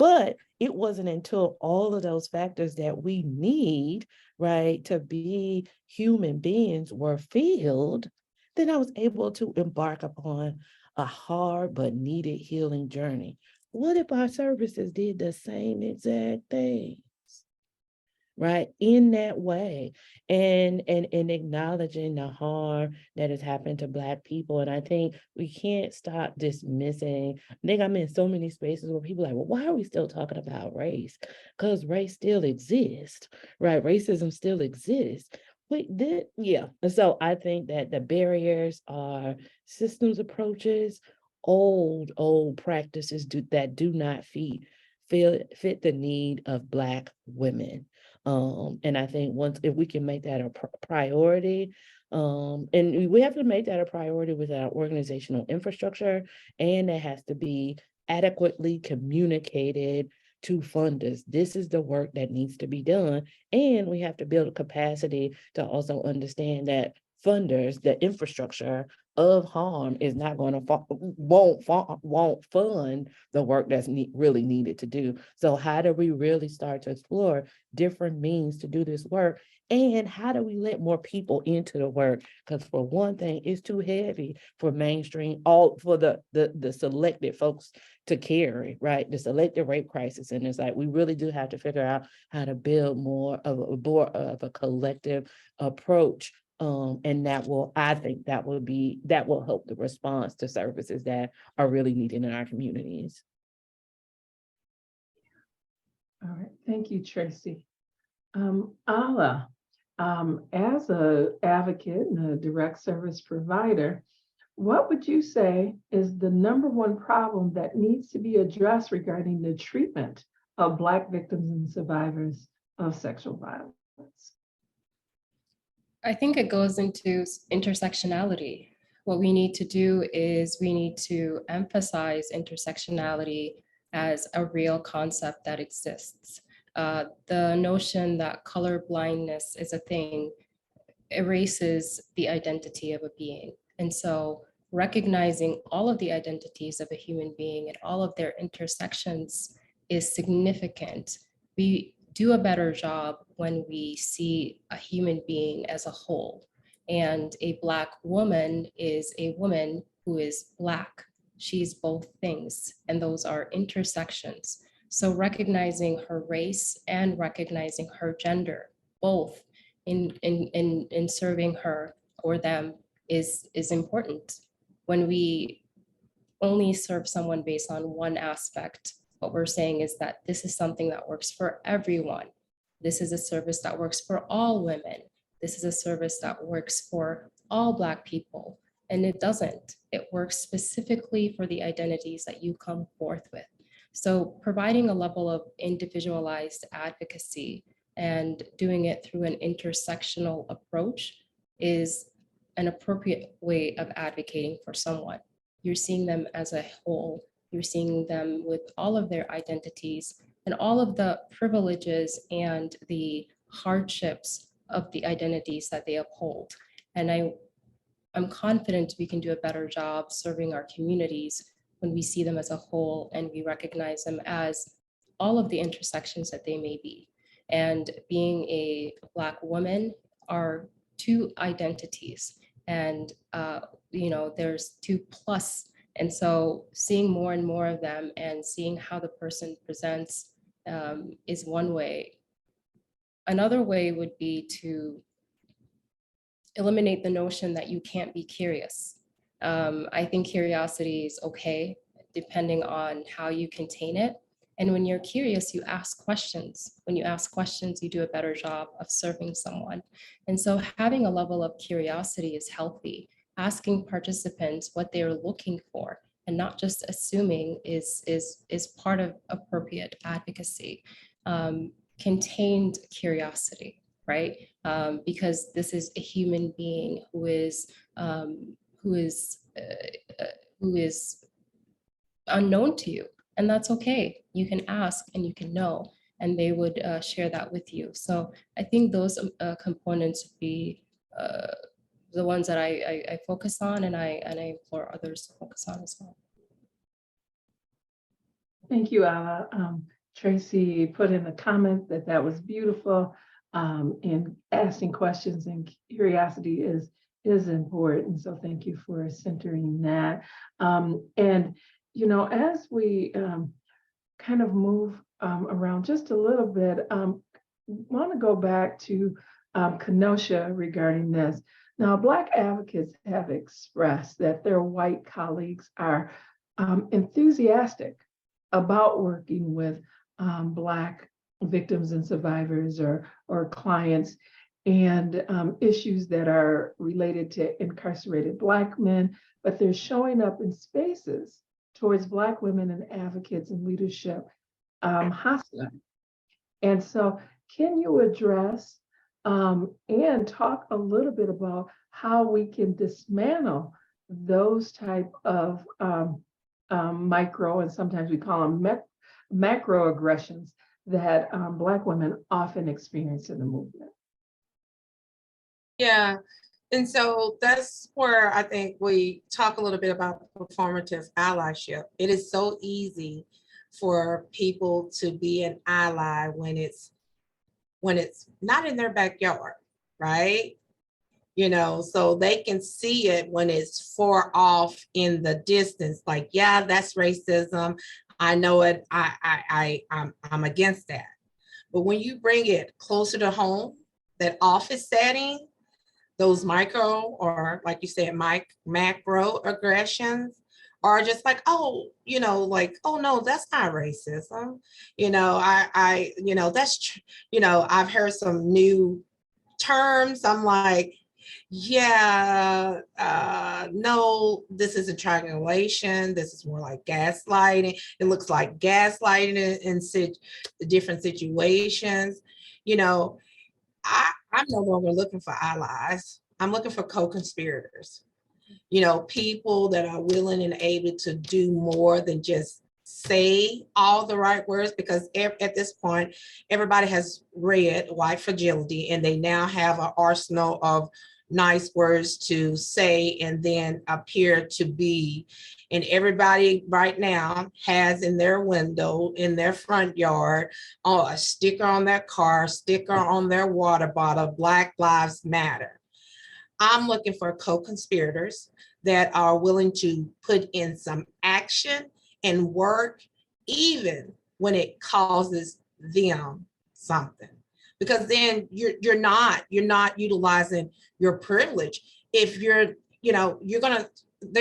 it wasn't until all of those factors that we need, right, to be human beings were filled, then I was able to embark upon a hard but needed healing journey. What if our services did the same exact things, right, in that way, and acknowledging the harm that has happened to Black people? And I think we can't stop dismissing. I think I'm in so many spaces where people are like, well, why are we still talking about race? Because race still exists, right? Racism still exists. And so I think that the barriers are systems approaches, old practices that do not fit the need of Black women. And I think if we can make that a priority, and we have to make that a priority with our organizational infrastructure, and it has to be adequately communicated to funders. This is the work that needs to be done. And we have to build a capacity to also understand that funders, the infrastructure of harm is not going to won't fund the work that's really needed to do. So how do we really start to explore different means to do this work? And how do we let more people into the work? Because for one thing, it's too heavy for mainstream, for the selected folks to carry, right? The selected rape crisis. And it's like, we really do have to figure out how to build more of a collective approach. And I think that will help the response to services that are really needed in our communities. All right, thank you, Tracy. Alla, as an advocate and a direct service provider, what would you say is the number one problem that needs to be addressed regarding the treatment of Black victims and survivors of sexual violence? I think it goes into intersectionality. What we need to do is we need to emphasize intersectionality as a real concept that exists. The notion that color blindness is a thing erases the identity of a being. And so recognizing all of the identities of a human being and all of their intersections is significant. We do a better job when we see a human being as a whole. And a Black woman is a woman who is Black. She's both things, and those are intersections. So recognizing her race and recognizing her gender, both in serving her or them is important. When we only serve someone based on one aspect, what we're saying is that this is something that works for everyone. This is a service that works for all women. This is a service that works for all Black people. And it doesn't. It works specifically for the identities that you come forth with. So providing a level of individualized advocacy and doing it through an intersectional approach is an appropriate way of advocating for someone. You're seeing them as a whole. You're seeing them with all of their identities and all of the privileges and the hardships of the identities that they uphold. And I'm confident we can do a better job serving our communities when we see them as a whole and we recognize them as all of the intersections that they may be. And being a Black woman are two identities, and there's 2+. And so seeing more and more of them and seeing how the person presents is one way. Another way would be to eliminate the notion that you can't be curious. I think curiosity is okay, depending on how you contain it. And when you're curious, you ask questions. When you ask questions, you do a better job of serving someone. And so having a level of curiosity is healthy. Asking participants what they're looking for and not just assuming is part of appropriate advocacy. Contained curiosity, right? Because this is a human being who is unknown to you, and that's okay. You can ask and you can know, and they would share that with you. So I think those components would be the ones that I focus on, and I implore others to focus on as well. Thank you, Alla. Tracy put in the comment that was beautiful. And asking questions and curiosity is important. So thank you for centering that. And as we kind of move around just a little bit, want to go back to Kenosha regarding this. Now, Black advocates have expressed that their white colleagues are enthusiastic about working with Black victims and survivors or clients. and issues that are related to incarcerated Black men, but they're showing up in spaces towards Black women and advocates and leadership hostile. And so can you address and talk a little bit about how we can dismantle those type of micro, and sometimes we call them macro aggressions that Black women often experience in the movement? Yeah. And so that's where I think we talk a little bit about performative allyship. It is so easy for people to be an ally when it's not in their backyard, right? You know, so they can see it when it's far off in the distance, like, yeah, that's racism. I know it. I'm against that. But when you bring it closer to home, that office setting, those micro, or like you said, macro aggressions are just like, oh, you know, like, oh no, that's not racism. You know, that's, you know, I've heard some new terms. I'm like, yeah, no, this isn't triangulation. This is more like gaslighting. It looks like gaslighting in different situations. You know, I'm no longer looking for allies. I'm looking for co-conspirators. You know, people that are willing and able to do more than just say all the right words, because at this point, everybody has read White Fragility and they now have an arsenal of nice words to say and then appear to be. And everybody right now has in their window, in their front yard, a sticker on their car, sticker on their water bottle, Black Lives Matter. I'm looking for co-conspirators that are willing to put in some action and work, even when it causes them something. Because then you're not utilizing your privilege. If they're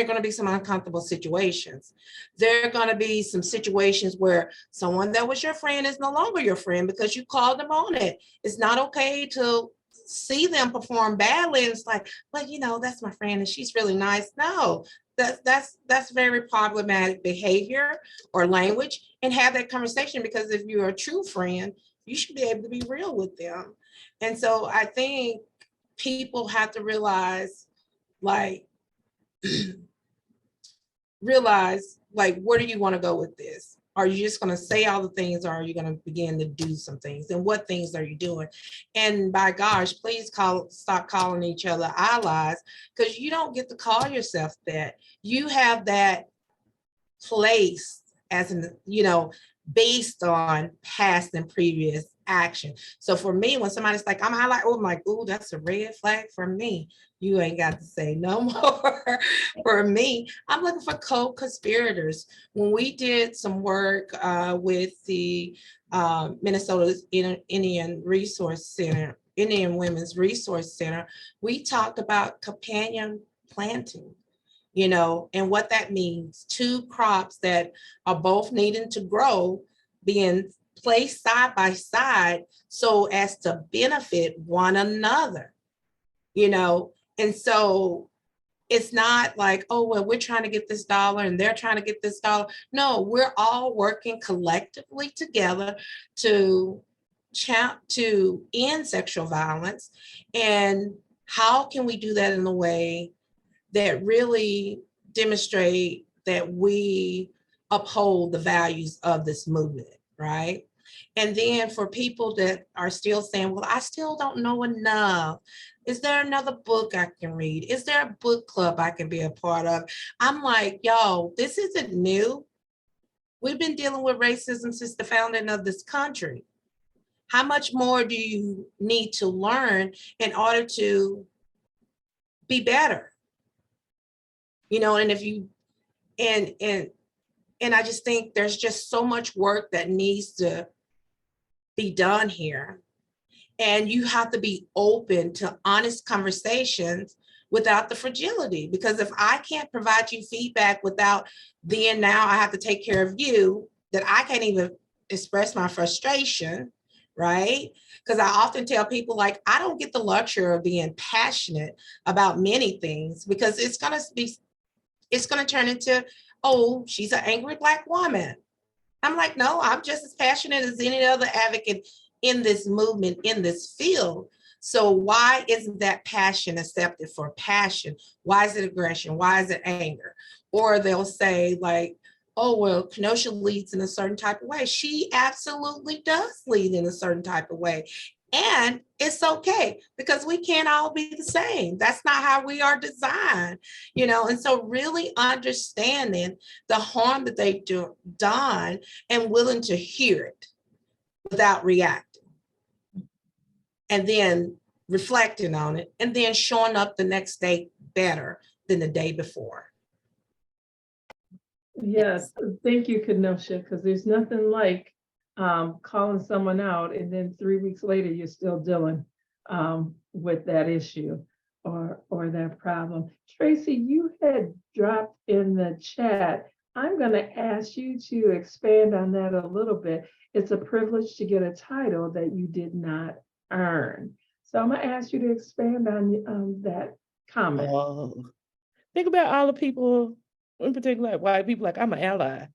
going to be some uncomfortable situations. There are going to be some situations where someone that was your friend is no longer your friend because you called them on it. It's not okay to see them perform badly. And it's like, well, you know, that's my friend and she's really nice. No, that's very problematic behavior or language, and have that conversation, because if you're a true friend, you should be able to be real with them. And so I think people have to realize, like, where do you want to go with this? Are you just going to say all the things, or are you going to begin to do some things? And what things are you doing? And by gosh, please stop calling each other allies, because you don't get to call yourself that. You have that place as an, you know, based on past and previous action. So for me, when somebody's like, I'm ally, oh, I'm like, oh, that's a red flag for me. You ain't got to say no more. For me, I'm looking for co-conspirators. When we did some work with the Minnesota Indian Resource Center, Indian Women's Resource Center, we talked about companion planting, you know, and what that means. Two crops that are both needing to grow being placed side by side so as to benefit one another, you know. And so it's not like, oh, well, we're trying to get this dollar and they're trying to get this dollar. No, we're all working collectively together to end sexual violence. And how can we do that in a way that really demonstrate that we uphold the values of this movement, right? And then for people that are still saying, well, I still don't know enough. Is there another book I can read? Is there a book club I can be a part of? I'm like, yo, this isn't new. We've been dealing with racism since the founding of this country. How much more do you need to learn in order to be better? You know, and if you, and I just think there's just so much work that needs to be done here. And you have to be open to honest conversations without the fragility. Because if I can't provide you feedback without then now I have to take care of you, that I can't even express my frustration, right? Because I often tell people, like, I don't get the luxury of being passionate about many things because it's going to turn into, oh, she's an angry Black woman. I'm like, no, I'm just as passionate as any other advocate in this movement, in this field. So why isn't that passion accepted for passion? Why is it aggression? Why is it anger? Or they'll say, like, oh, well, Kenosha leads in a certain type of way. She absolutely does lead in a certain type of way. And it's okay because we can't all be the same. That's not how we are designed, and so really understanding the harm that they've done and willing to hear it without reacting. And then reflecting on it and then showing up the next day better than the day before. Yes, thank you, Kenosha, because there's nothing like calling someone out and then 3 weeks later, you're still dealing with that issue or that problem. Tracy, you had dropped in the chat. I'm going to ask you to expand on that a little bit. It's a privilege to get a title that you did not earn. So I'm going to ask you to expand on that comment. Oh, think about all the people, in particular, white people, like, I'm an ally.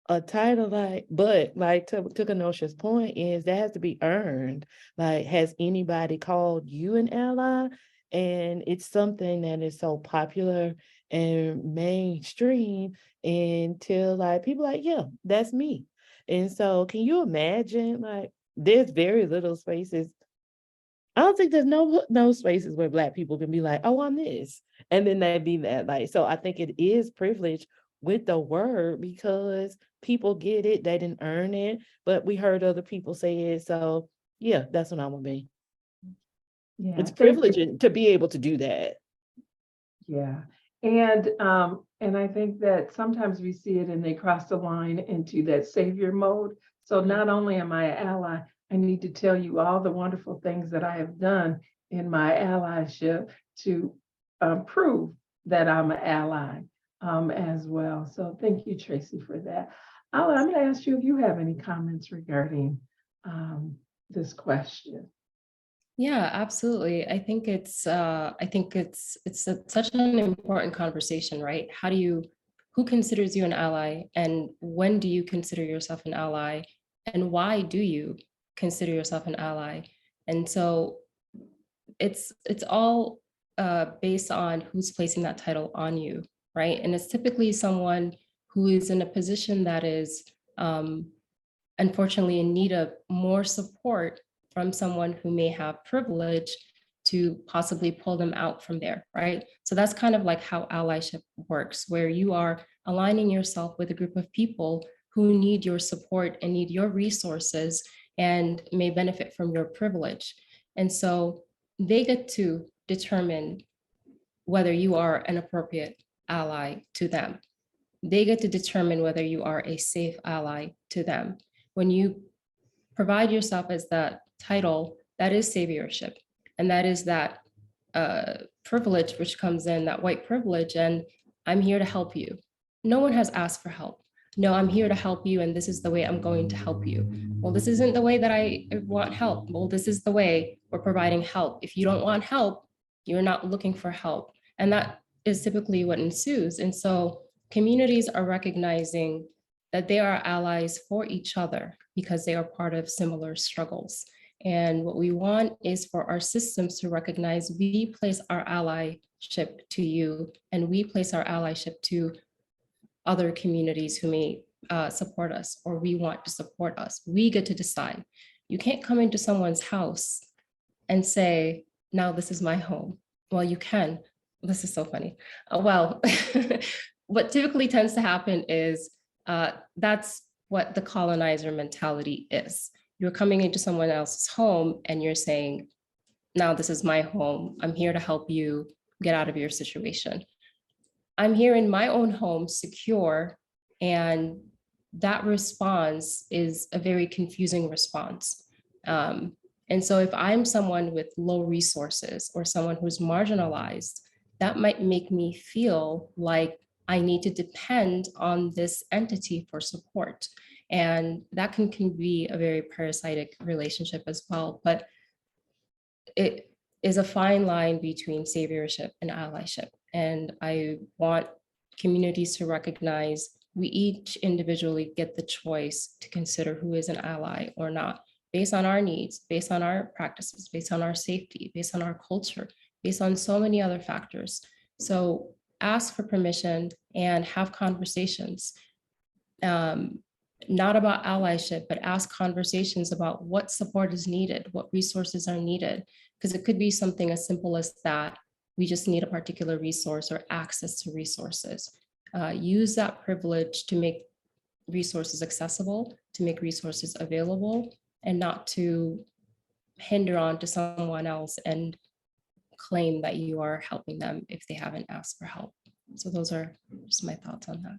A title but to Kenosha's point is that has to be earned. Like, has anybody called you an ally? And it's something that is so popular and mainstream until people yeah, that's me. And so can you imagine, there's very little spaces. I don't think there's no spaces where Black people can be like, oh, I'm this. And then they'd be that. So I think it is privilege with the word because people get it. They didn't earn it, but we heard other people say it. So yeah, that's what I'm gonna be. Yeah, it's privilege to be able to do that. Yeah. And I think that sometimes we see it and they cross the line into that savior mode. So not only am I an ally, I need to tell you all the wonderful things that I have done in my allyship to prove that I'm an ally as well. So thank you, Tracy, for that. Alla, I'm going to ask you if you have any comments regarding this question. Yeah, absolutely. I think it's such an important conversation, right? Who considers you an ally, and when do you consider yourself an ally, and why do you consider yourself an ally? And so it's all based on who's placing that title on you, right? And it's typically someone who is in a position that is unfortunately in need of more support from someone who may have privilege to possibly pull them out from there, right? So that's kind of like how allyship works, where you are aligning yourself with a group of people who need your support and need your resources and may benefit from your privilege. And so they get to determine whether you are an appropriate ally to them. They get to determine whether you are a safe ally to them. When you provide yourself as that title, that is saviorship. And that is that privilege which comes in, that white privilege, and I'm here to help you. No one has asked for help. No, I'm here to help you, and this is the way I'm going to help you. Well, this isn't the way that I want help. Well, this is the way we're providing help. If you don't want help, you're not looking for help. And that is typically what ensues. And so communities are recognizing that they are allies for each other because they are part of similar struggles. And what we want is for our systems to recognize we place our allyship to you, and we place our allyship to other communities who may support us or we want to support us. We get to decide. You can't come into someone's house and say, now this is my home. Well, you can. This is so funny. Well, what typically tends to happen is that's what the colonizer mentality is. You're coming into someone else's home and you're saying, now this is my home. I'm here to help you get out of your situation. I'm here in my own home, secure, and that response is a very confusing response. And so if I'm someone with low resources or someone who's marginalized, that might make me feel like I need to depend on this entity for support. And that can be a very parasitic relationship as well. But it is a fine line between saviorship and allyship. And I want communities to recognize we each individually get the choice to consider who is an ally or not, based on our needs, based on our practices, based on our safety, based on our culture, based on so many other factors. So ask for permission and have conversations, not about allyship, but ask conversations about what support is needed, what resources are needed, because it could be something as simple as that. We just need a particular resource or access to resources. Use that privilege to make resources accessible, to make resources available, and not to hinder on to someone else and claim that you are helping them if they haven't asked for help. So those are just my thoughts on that.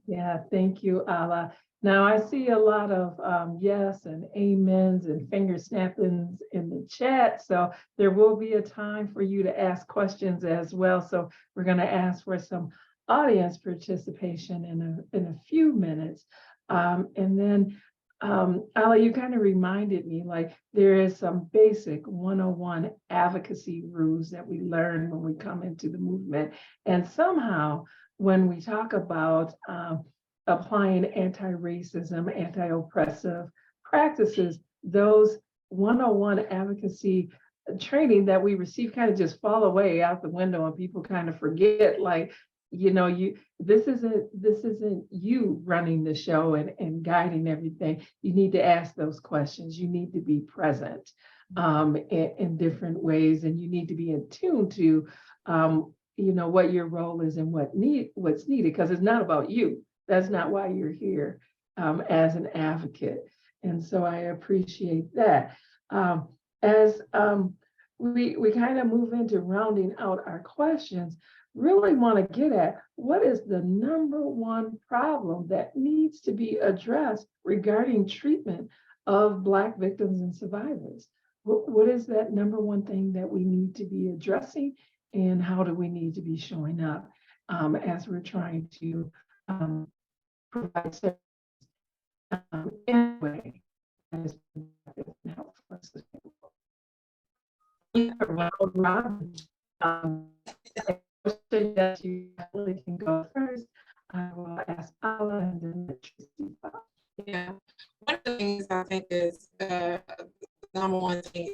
Yeah, thank you, Alla. Now I see a lot of yes and amens and finger snappings in the chat. So there will be a time for you to ask questions as well. So we're going to ask for some audience participation in a few minutes. And then Alla, you kind of reminded me, like, there is some basic 101 advocacy rules that we learn when we come into the movement. And somehow when we talk about applying anti-racism, anti-oppressive practices, those 101 advocacy training that we receive kind of just fall away out the window, and people kind of forget, like, you know, this isn't you running the show and guiding everything. You need to ask those questions. You need to be present in different ways, and you need to be in tune to you know, what your role is and what's needed, because it's not about you. That's not why you're here as an advocate. And so I appreciate that. As we kind of move into rounding out our questions, really want to get at what is the number one problem that needs to be addressed regarding treatment of Black victims and survivors? What is that number one thing that we need to be addressing, and how do we need to be showing up as we're trying to provide service in a way that is helpful for us? I suggest you definitely can go first. I will ask Alla and then Tracy. Yeah, one of the things I think is the number one thing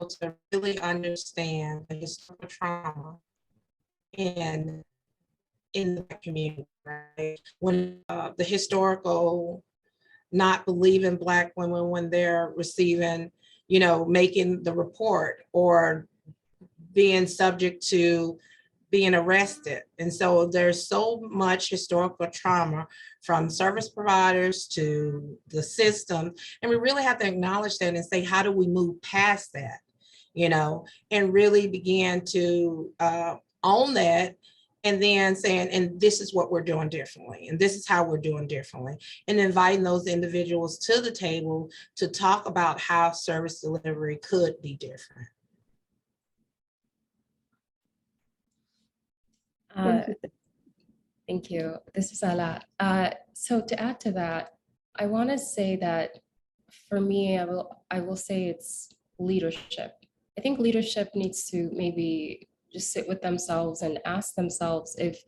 is to really understand the historical trauma in the community, right? When the historical not believing Black women when they're receiving, you know, making the report or being subject to being arrested. And so there's so much historical trauma from service providers to the system. And we really have to acknowledge that and say, how do we move past that, you know, and really begin to own that, and then saying, and this is what we're doing differently, and this is how we're doing differently, and inviting those individuals to the table to talk about how service delivery could be different. Thank you. This is Alla. So to add to that, I want to say that for me, I will say it's leadership. I think leadership needs to maybe just sit with themselves and ask themselves if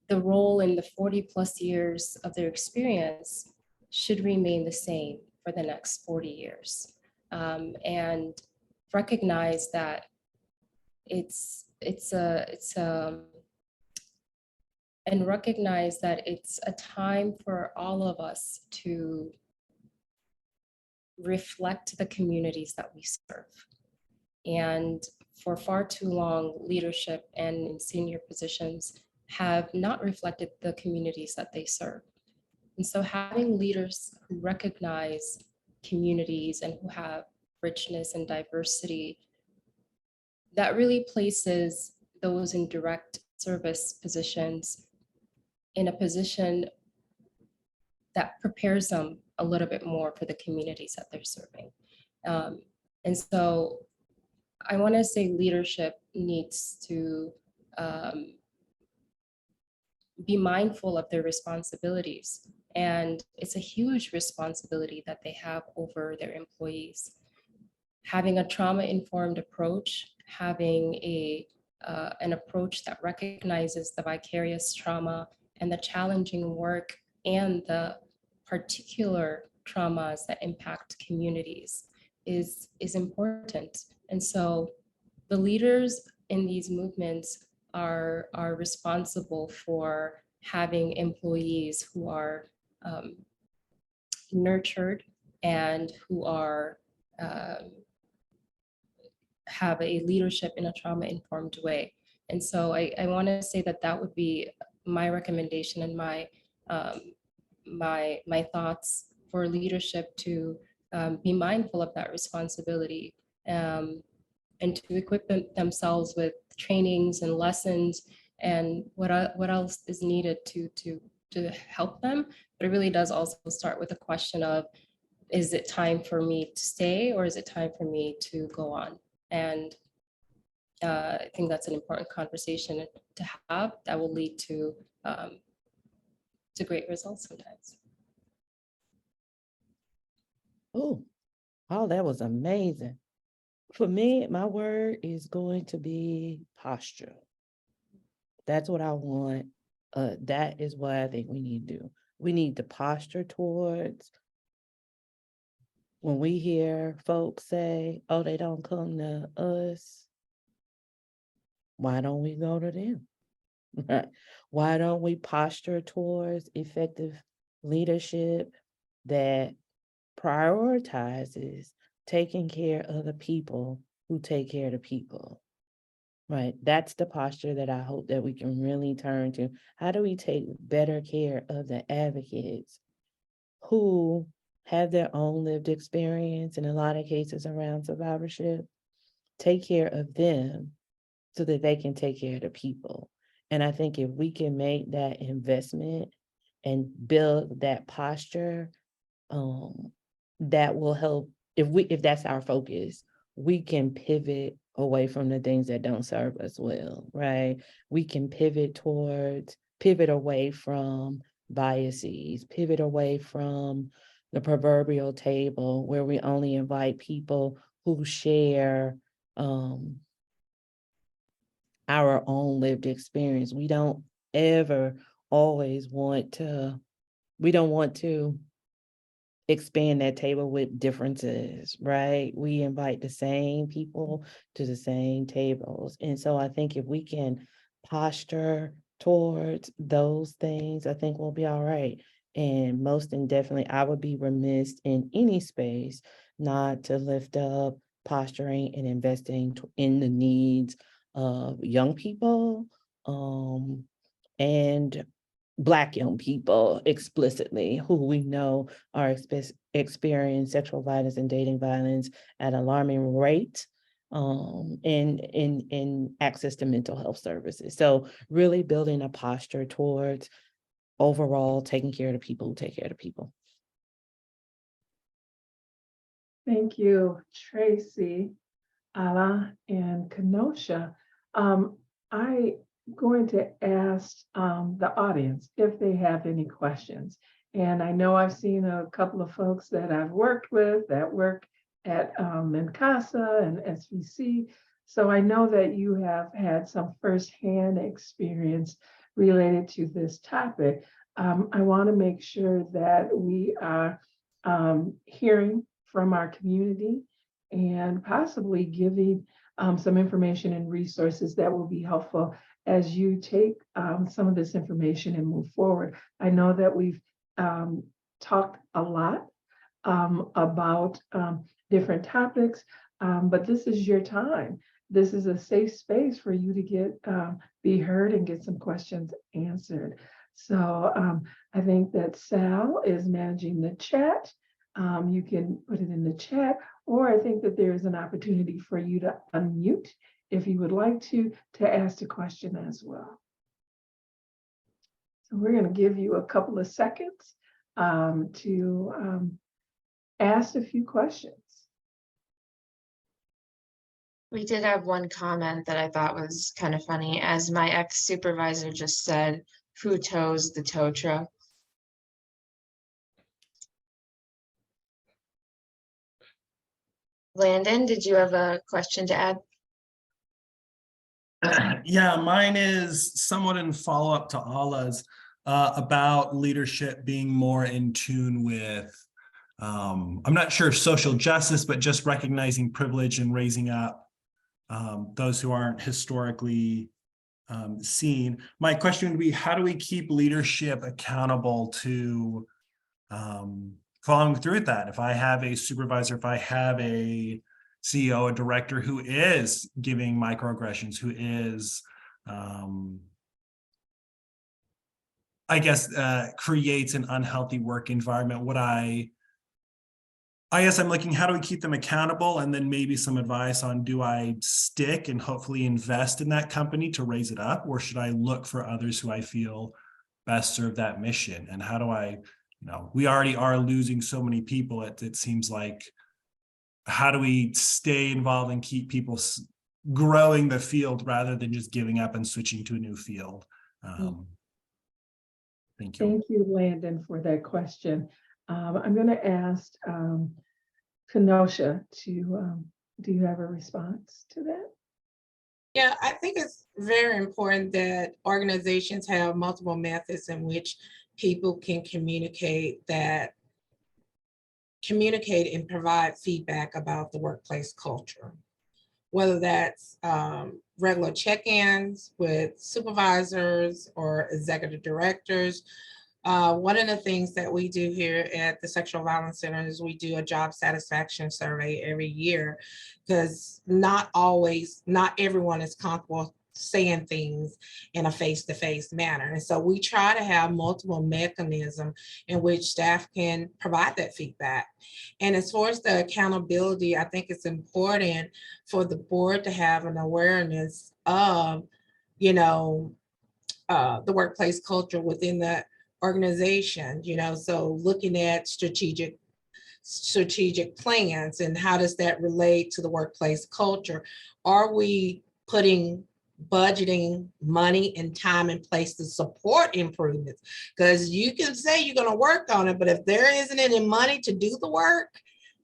the role in the 40 plus years of their experience should remain the same for the next 40 years. And recognize that and recognize that it's a time for all of us to reflect the communities that we serve. And for far too long, leadership and in senior positions have not reflected the communities that they serve. And so having leaders who recognize communities and who have richness and diversity, that really places those in direct service positions in a position that prepares them a little bit more for the communities that they're serving. And so I want to say leadership needs to be mindful of their responsibilities. And it's a huge responsibility that they have over their employees. Having a trauma-informed approach, having an approach that recognizes the vicarious trauma and the challenging work and the particular traumas that impact communities is important. And so the leaders in these movements are responsible for having employees who are nurtured and who are have a leadership in a trauma-informed way. And so I want to say that that would be my recommendation and my my thoughts for leadership to be mindful of that responsibility, and to equip themselves with trainings and lessons and what else is needed to help them. But it really does also start with a question of, is it time for me to stay or is it time for me to go on? And I think that's an important conversation to have that will lead to great results sometimes. Oh, that was amazing. For me, my word is going to be posture. That's what I want. That is what I think we need to do. We need to posture towards when we hear folks say, oh, they don't come to us, why don't we go to them? Right? Why don't we posture towards effective leadership that prioritizes taking care of the people who take care of the people? Right. That's the posture that I hope that we can really turn to. How do we take better care of the advocates who have their own lived experience in a lot of cases around survivorship? Take care of them so that they can take care of the people. And I think if we can make that investment and build that posture, that will help. If that's our focus, we can pivot away from the things that don't serve us well, right? We can pivot away from biases, pivot away from the proverbial table where we only invite people who share our own lived experience. We don't want to expand that table with differences, right? We invite the same people to the same tables. And so I think if we can posture towards those things, I think we'll be all right. And most definitely, I would be remiss in any space not to lift up posturing and investing in the needs of young people, and Black young people explicitly, who we know are experiencing sexual violence and dating violence at an alarming rate, in access to mental health services. So really building a posture towards overall taking care of the people who take care of the people. Thank you, Tracy, Alla, and Kenosha. I'm going to ask the audience if they have any questions. And I know I've seen a couple of folks that I've worked with that work at NCCASA and SVC. So I know that you have had some firsthand experience related to this topic. I want to make sure that we are hearing from our community and possibly giving some information and resources that will be helpful as you take some of this information and move forward. I know that we've talked a lot about different topics, but this is your time. This is a safe space for you to be heard and get some questions answered. So I think that Sal is managing the chat. You can put it in the chat, or I think that there is an opportunity for you to unmute if you would like to ask a question as well. So we're going to give you a couple of seconds to ask a few questions. We did have one comment that I thought was kind of funny. As my ex-supervisor just said, who tows the tow truck? Landon, did you have a question to add? Yeah, mine is somewhat in follow-up to Alla's about leadership being more in tune with, I'm not sure social justice, but just recognizing privilege and raising up those who aren't historically seen. My question would be, how do we keep leadership accountable to following through with that? If I have a supervisor, if I have a CEO, a director who is giving microaggressions, who is, I guess, creates an unhealthy work environment, I guess I'm looking, how do we keep them accountable? And then maybe some advice on, do I stick and hopefully invest in that company to raise it up? Or should I look for others who I feel best serve that mission? And how do I, we already are losing so many people. It seems like, how do we stay involved and keep people growing the field rather than just giving up and switching to a new field? Thank you. Thank you, Landon, for that question. I'm going to ask Kenosha to, do you have a response to that? Yeah, I think it's very important that organizations have multiple methods in which people can communicate and provide feedback about the workplace culture, whether that's regular check-ins with supervisors or executive directors. One of the things that we do here at the Sexual Violence Center is we do a job satisfaction survey every year, because not everyone is comfortable saying things in a face-to-face manner. And so we try to have multiple mechanisms in which staff can provide that feedback. And as far as the accountability, I think it's important for the board to have an awareness of, the workplace culture within the organization, so looking at strategic plans and how does that relate to the workplace culture? Are we putting budgeting money and time in place to support improvements? Because you can say you're going to work on it, but if there isn't any money to do the work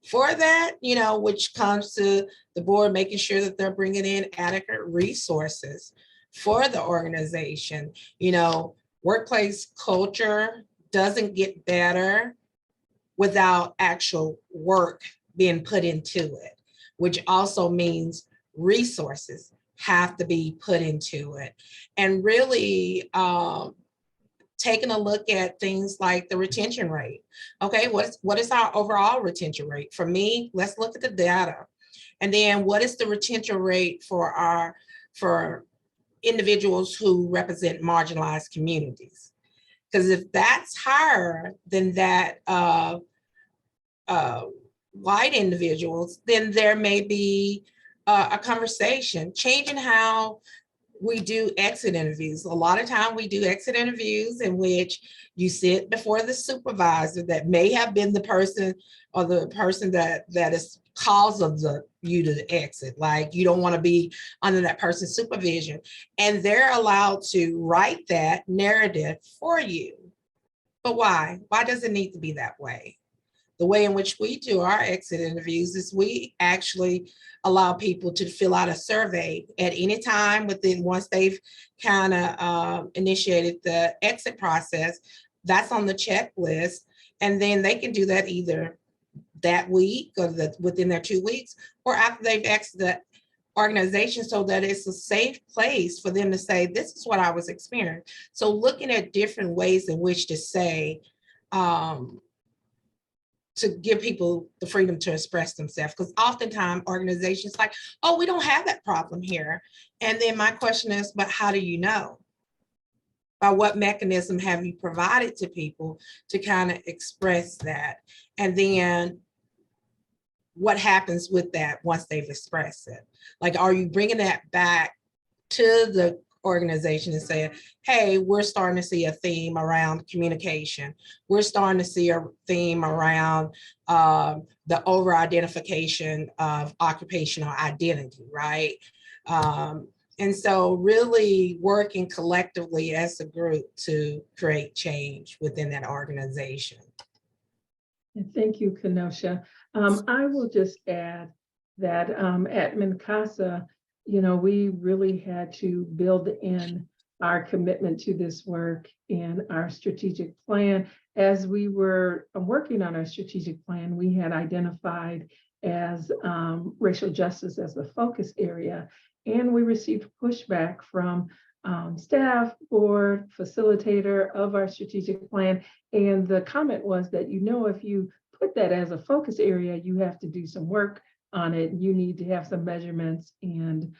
for that, which comes to the board making sure that they're bringing in adequate resources for the organization. Workplace culture doesn't get better without actual work being put into it, which also means resources have to be put into it. And really taking a look at things like the retention rate. Okay, what is our overall retention rate? For me, let's look at the data. And then what is the retention rate for individuals who represent marginalized communities? Because if that's higher than that white individuals, then there may be a conversation changing how we do exit interviews. A lot of time we do exit interviews in which you sit before the supervisor that may have been the person or the person that is cause of you to exit. Like, you don't want to be under that person's supervision, and they're allowed to write that narrative for you. But why? Why does it need to be that way? The way in which we do our exit interviews is we actually allow people to fill out a survey at any time once they've kind of initiated the exit process. That's on the checklist. And then they can do that either that week or within their 2 weeks, or after they've exited the organization, so that it's a safe place for them to say, this is what I was experiencing. So looking at different ways in which to say, to give people the freedom to express themselves, because oftentimes organizations like, oh, we don't have that problem here. And then my question is, but how do you know? By what mechanism have you provided to people to kind of express that? And then what happens with that once they've expressed it? Like, are you bringing that back to the organization and saying, hey, we're starting to see a theme around communication. We're starting to see a theme around the over-identification of occupational identity, right? And And so really working collectively as a group to create change within that organization. And thank you, Kenosha. I will just add that at NCCASA, we really had to build in our commitment to this work in our strategic plan. As we were working on our strategic plan, we had identified as racial justice as the focus area, and we received pushback from staff, board, facilitator of our strategic plan. And the comment was that, if you put that as a focus area, you have to do some work on it. You need to have some measurements and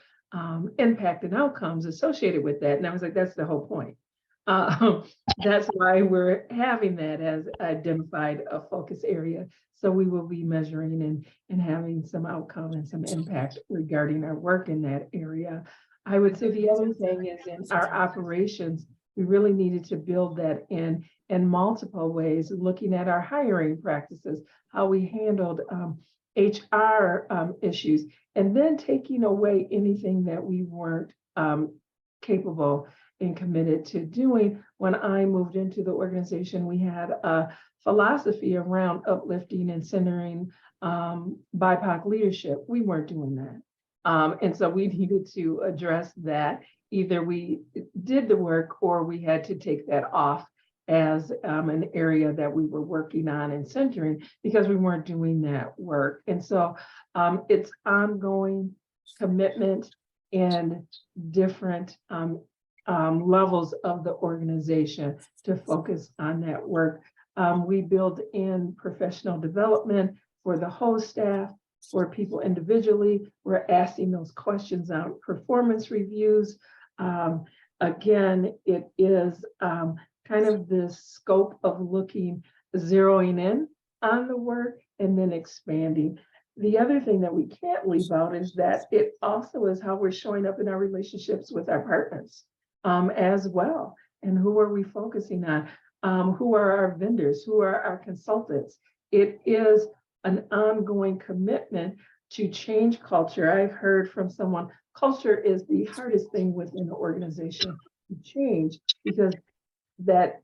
impact and outcomes associated with that. And I was like, that's the whole point. That's why we're having that as identified a focus area. So we will be measuring and having some outcome and some impact regarding our work in that area. I would say the other thing is in our operations, we really needed to build that in multiple ways, looking at our hiring practices, how we handled HR issues, and then taking away anything that we weren't capable and committed to doing. When I moved into the organization, we had a philosophy around uplifting and centering BIPOC leadership. We weren't doing that. And so we needed to address that. Either we did the work or we had to take that off as an area that we were working on and centering because we weren't doing that work. And so it's ongoing commitment and different levels of the organization to focus on that work. We build in professional development for the whole staff, for people individually. We're asking those questions on performance reviews. Again, it is kind of this scope of looking, zeroing in on the work and then expanding. The other thing that we can't leave out is that it also is how we're showing up in our relationships with our partners as well. And who are we focusing on? Who are our vendors? Who are our consultants? It is an ongoing commitment to change culture. I've heard from someone, culture is the hardest thing within an organization to change because that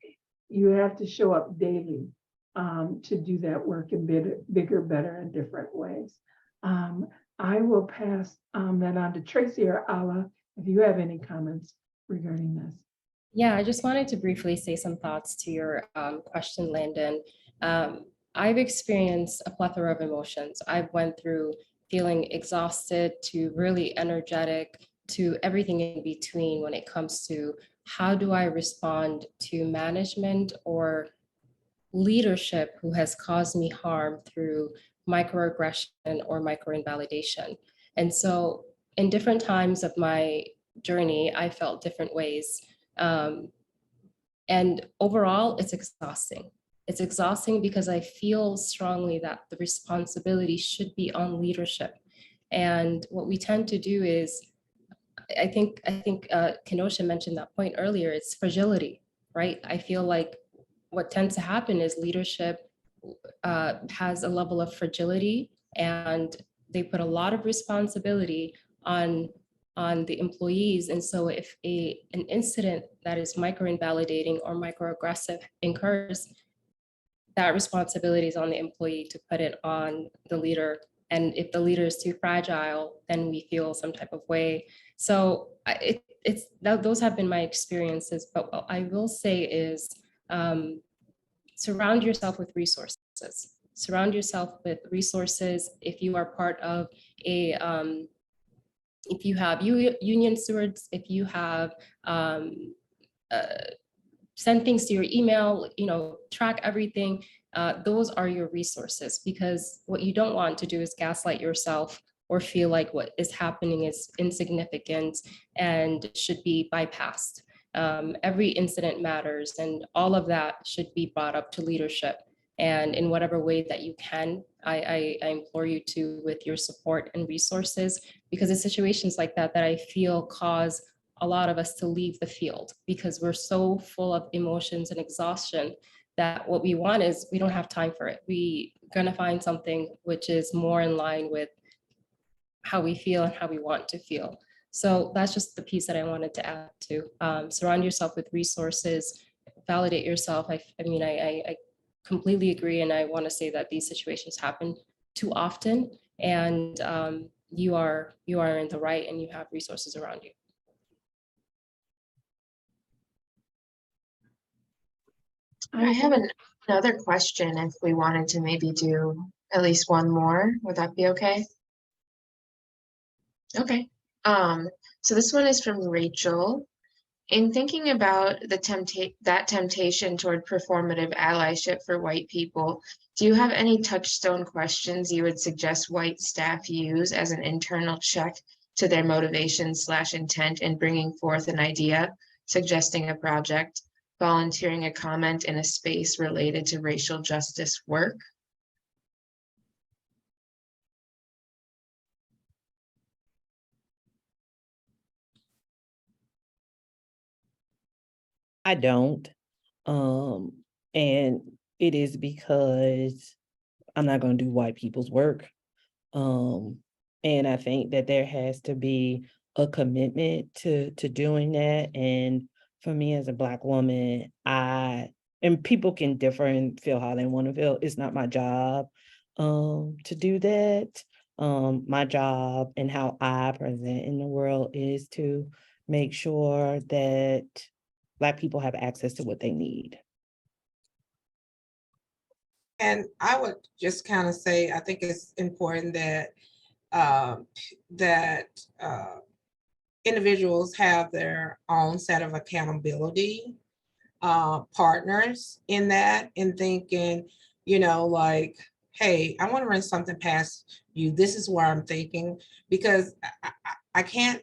you have to show up daily to do that work in bigger, better, and different ways. I will pass that on to Tracy or Alla if you have any comments regarding this. Yeah, I just wanted to briefly say some thoughts to your question, Landon. I've experienced a plethora of emotions. I've went through feeling exhausted to really energetic to everything in between when it comes to how do I respond to management or leadership who has caused me harm through microaggression or microinvalidation. And so in different times of my journey, I felt different ways. And overall, it's exhausting. It's exhausting because I feel strongly that the responsibility should be on leadership. And what we tend to do is, I think Kenosha mentioned that point earlier, it's fragility, right? I feel like what tends to happen is leadership has a level of fragility and they put a lot of responsibility on the employees. And so if an incident that is micro-invalidating or microaggressive occurs, that responsibility is on the employee to put it on the leader. And if the leader is too fragile, then we feel some type of way. So those have been my experiences. But what I will say is surround yourself with resources. Surround yourself with resources. If you are part of if you have union stewards, if you have send things to your email, track everything. Those are your resources, because what you don't want to do is gaslight yourself or feel like what is happening is insignificant and should be bypassed. Every incident matters, and all of that should be brought up to leadership. And in whatever way that you can, I implore you to, with your support and resources, because it's situations like that that I feel cause a lot of us to leave the field because we're so full of emotions and exhaustion that what we want is we don't have time for it. We're gonna find something which is more in line with how we feel and how we want to feel. So that's just the piece that I wanted to add to. Surround yourself with resources, validate yourself. I completely agree. And I want to say that these situations happen too often, and you are in the right, and you have resources around you. I have another question if we wanted to maybe do at least one more. Would that be okay? Okay. So this one is from Rachel. In thinking about that temptation toward performative allyship for white people, do you have any touchstone questions you would suggest white staff use as an internal check to their motivation/intent in bringing forth an idea, suggesting a project, volunteering a comment in a space related to racial justice work? I don't. And it is because I'm not going to do white people's work. And I think that there has to be a commitment to doing that. And for me as a Black woman, and people can differ and feel how they want to feel. It's not my job to do that. My job and how I present in the world is to make sure that Black people have access to what they need. And I would just kind of say, I think it's important that individuals have their own set of accountability partners in that, in thinking, like, hey, I want to run something past you. This is where I'm thinking, because I can't.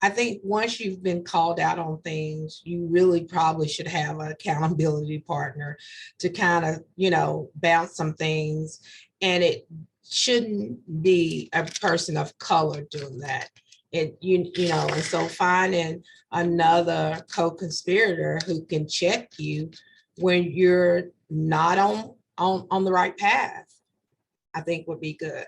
I think once you've been called out on things, you really probably should have an accountability partner to kind of, bounce some things. And it shouldn't be a person of color doing that. And so finding another co-conspirator who can check you when you're not on the right path, I think would be good.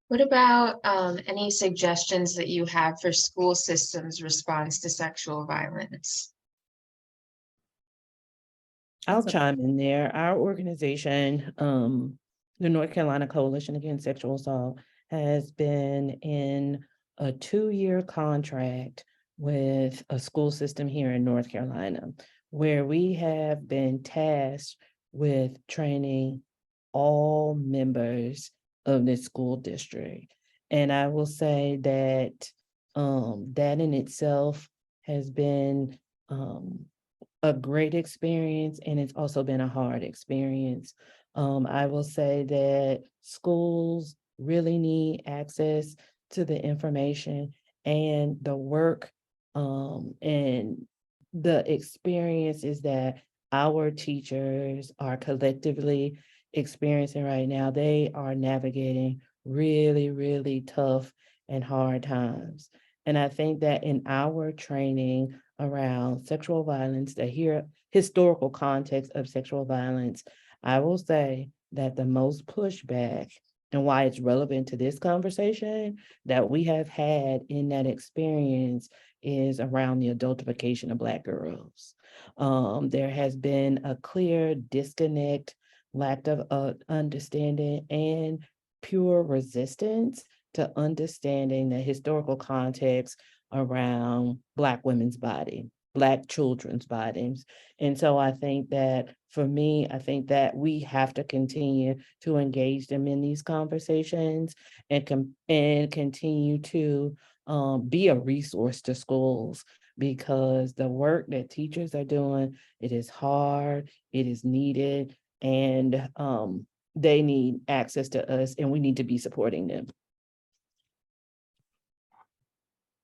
What about any suggestions that you have for school systems' response to sexual violence? I'll chime in there. Our organization, the North Carolina Coalition Against Sexual Assault, has been in a 2-year contract with a school system here in North Carolina, where we have been tasked with training all members of the school district. And I will say that that in itself has been a great experience, and it's also been a hard experience. I will say that schools really need access to the information and the work, and the experiences that our teachers are collectively experiencing right now. They are navigating really, really tough and hard times. And I think that in our training around sexual violence, the historical context of sexual violence, I will say that the most pushback and why it's relevant to this conversation that we have had in that experience is around the adultification of Black girls. There has been a clear disconnect, lack of understanding, and pure resistance to understanding the historical context around Black women's body, Black children's bodies. And so I think that for me, I think that we have to continue to engage them in these conversations and continue to be a resource to schools, because the work that teachers are doing, it is hard, it is needed, and they need access to us, and we need to be supporting them.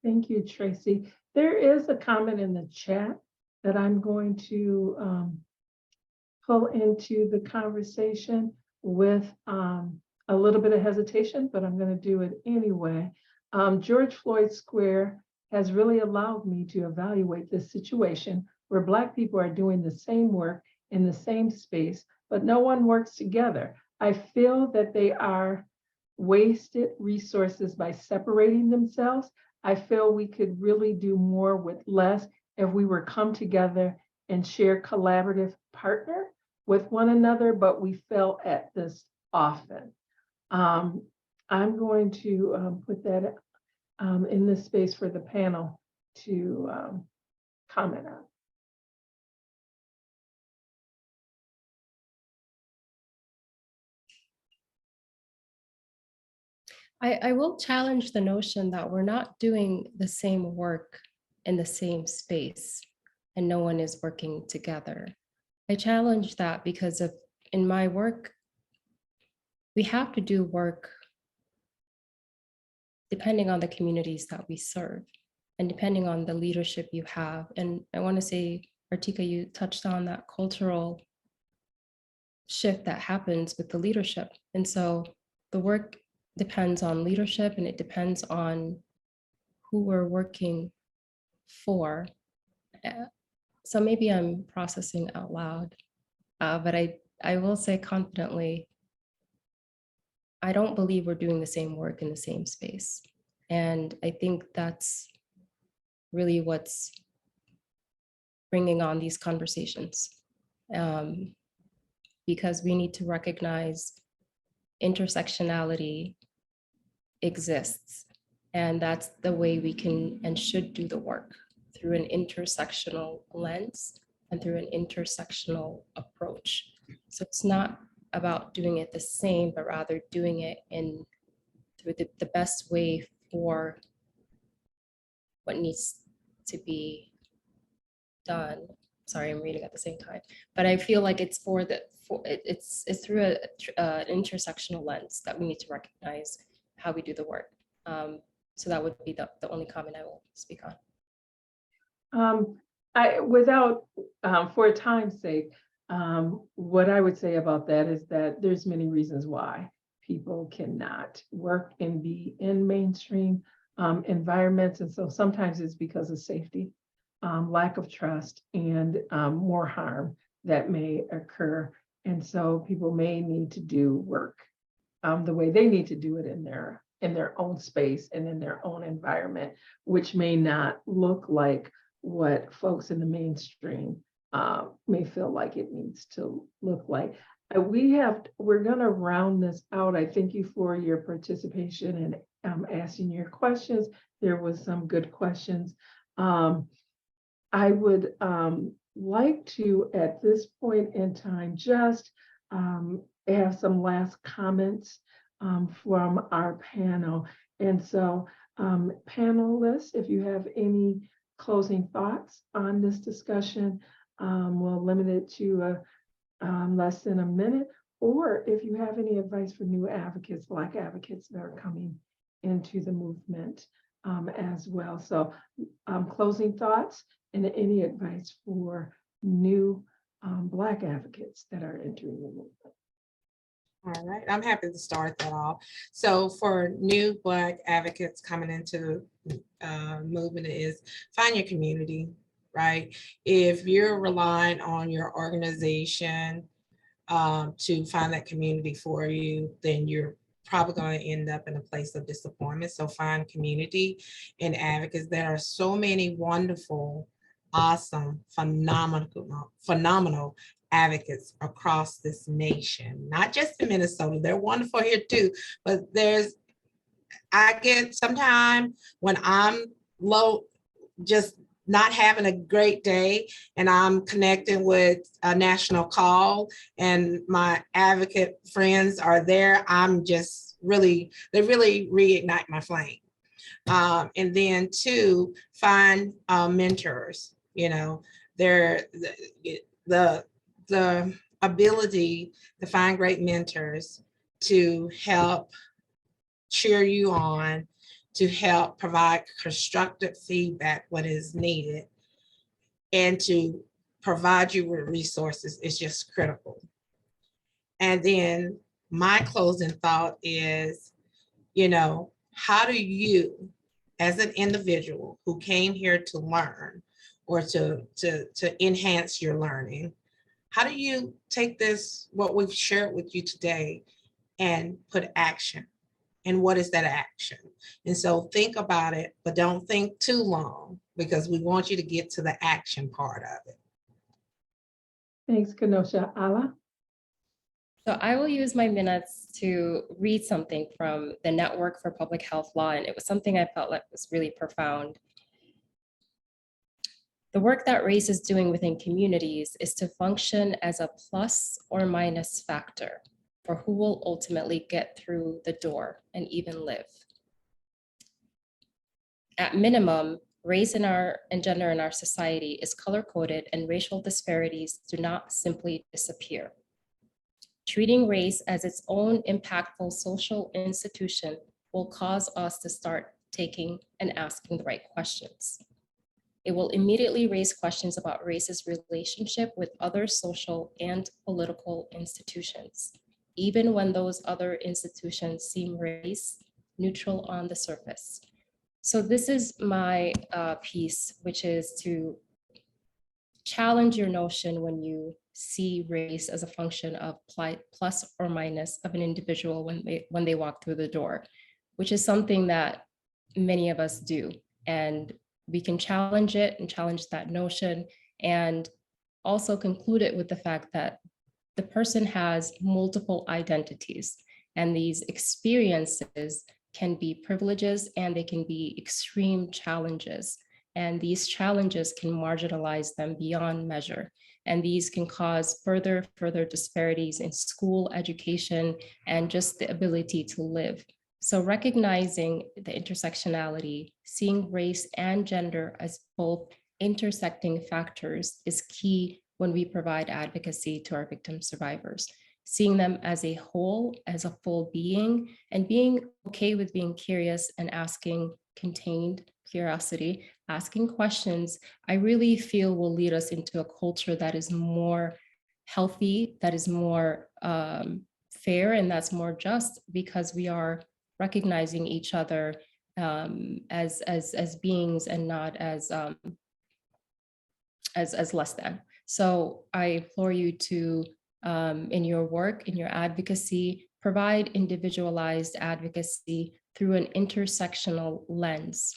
Thank you, Tracy. There is a comment in the chat that I'm going to pull into the conversation with a little bit of hesitation, but I'm going to do it anyway. George Floyd Square has really allowed me to evaluate this situation where Black people are doing the same work in the same space, but no one works together. I feel that they are wasted resources by separating themselves. I feel we could really do more with less if we were come together and share collaborative partner with one another, but we fail at this often. I'm going to put that in this space for the panel to comment on. I will challenge the notion that we're not doing the same work in the same space and no one is working together. I challenge that because in my work, we have to do work depending on the communities that we serve and depending on the leadership you have. And I want to say, Artika, you touched on that cultural shift that happens with the leadership. And so the work depends on leadership and it depends on who we're working for. So maybe I'm processing out loud, but I will say confidently, I don't believe we're doing the same work in the same space. And I think that's really what's bringing on these conversations, because we need to recognize intersectionality exists. And that's the way we can and should do the work, through an intersectional lens and through an intersectional approach. So it's not about doing it the same, but rather doing it through the best way for what needs to be done. Sorry, I'm reading at the same time, but I feel like it's it's through an intersectional lens that we need to recognize how we do the work. So that would be the only comment I will speak on. For time's sake, what I would say about that is that there's many reasons why people cannot work and be in mainstream environments. And so sometimes it's because of safety, lack of trust, and more harm that may occur. And so people may need to do work the way they need to do it in their own space and in their own environment, which may not look like what folks in the mainstream may feel like it needs to look like. We're going to round this out. I thank you for your participation and asking your questions. There was some good questions. I would like to, at this point in time, just have some last comments from our panel. And so panelists, if you have any closing thoughts on this discussion, we'll limit it to less than a minute, or if you have any advice for new advocates, Black advocates that are coming into the movement as well. So closing thoughts and any advice for new Black advocates that are entering the movement. All right, I'm happy to start that off. So for new Black advocates coming into the movement is find your community, right? If you're relying on your organization to find that community for you, then you're probably going to end up in a place of disappointment. So find community and advocates. There are so many wonderful, awesome, phenomenal advocates across this nation, not just in Minnesota. They're wonderful here too, but I get sometimes when I'm low, just not having a great day, and I'm connecting with a national call and my advocate friends are there, I'm just they really reignite my flame. And then two, find mentors. You know, the ability to find great mentors to help cheer you on, to help provide constructive feedback when it is needed, and to provide you with resources is just critical. And then my closing thought is, how do you, as an individual who came here to learn or to enhance your learning, How do you take this, what we've shared with you today, and put action? And what is that action? And so think about it, but don't think too long, because we want you to get to the action part of it. Thanks, Kenosha. Alla? So I will use my minutes to read something from the Network for Public Health Law, and it was something I felt like was really profound. The work that race is doing within communities is to function as a plus or minus factor for who will ultimately get through the door and even live. At minimum, race and gender in our society is color-coded, and racial disparities do not simply disappear. Treating race as its own impactful social institution will cause us to start taking and asking the right questions. It will immediately raise questions about race's relationship with other social and political institutions, even when those other institutions seem race neutral on the surface. So this is my piece, which is to challenge your notion when you see race as a function of plus or minus of an individual when they walk through the door, which is something that many of us do. And we can challenge it and challenge that notion, and also conclude it with the fact that the person has multiple identities, and these experiences can be privileges and they can be extreme challenges. And these challenges can marginalize them beyond measure. And these can cause further disparities in school education and just the ability to live. So recognizing the intersectionality, seeing race and gender as both intersecting factors is key when we provide advocacy to our victim survivors. Seeing them as a whole, as a full being, and being okay with being curious and asking contained curiosity, asking questions, I really feel will lead us into a culture that is more healthy, that is more fair, and that's more just, because we are recognizing each other as beings and not as less than. So I implore you to, in your work, in your advocacy, provide individualized advocacy through an intersectional lens.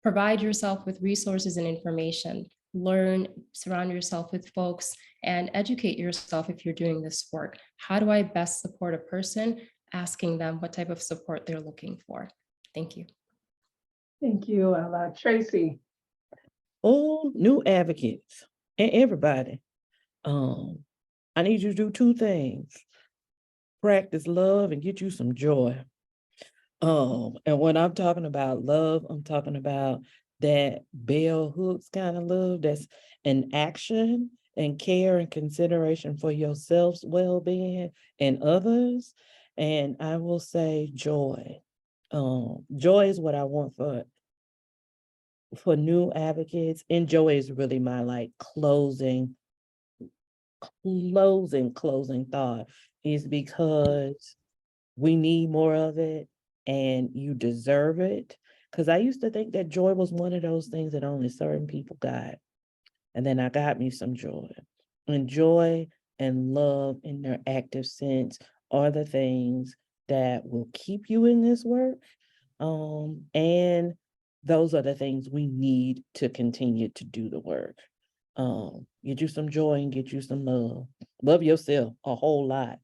Provide yourself with resources and information, learn, surround yourself with folks, and educate yourself if you're doing this work. How do I best support a person? Asking them what type of support they're looking for. Thank you. Thank you, Alla. Tracy? Oh, new advocates and everybody. I need you to do two things. Practice love and get you some joy. And when I'm talking about love, I'm talking about that bell hooks kind of love that's an action and care and consideration for yourself's well-being and others. And I will say joy. Joy is what I want for new advocates, and joy is really my like closing thought, is because we need more of it and you deserve it. Because I used to think that joy was one of those things that only certain people got. And then I got me some joy. And joy and love in their active sense are the things that will keep you in this work. And those are the things we need to continue to do the work. Get you some joy and get you some love. Love yourself a whole lot.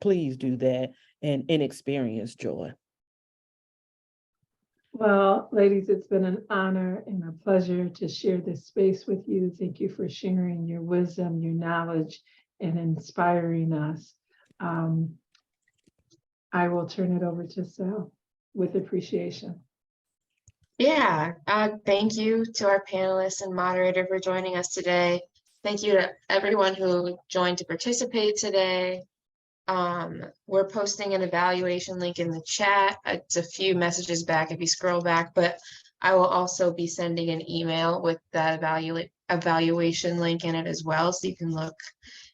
Please do that and experience joy. Well, ladies, it's been an honor and a pleasure to share this space with you. Thank you for sharing your wisdom, your knowledge, and inspiring us. I will turn it over to Sal with appreciation. Yeah, thank you to our panelists and moderator for joining us today. Thank you to everyone who joined to participate today. We're posting an evaluation link in the chat. It's a few messages back if you scroll back, but I will also be sending an email with that evaluation link in it as well, so you can look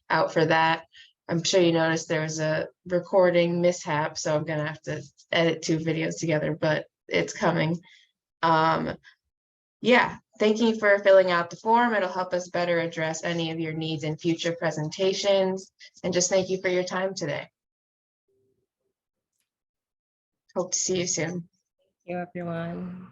out for that. I'm sure you noticed there was a recording mishap, so I'm gonna have to edit 2 videos together, but it's coming. Yeah, thank you for filling out the form. It'll help us better address any of your needs in future presentations. And just thank you for your time today. Hope to see you soon. Thank you, everyone.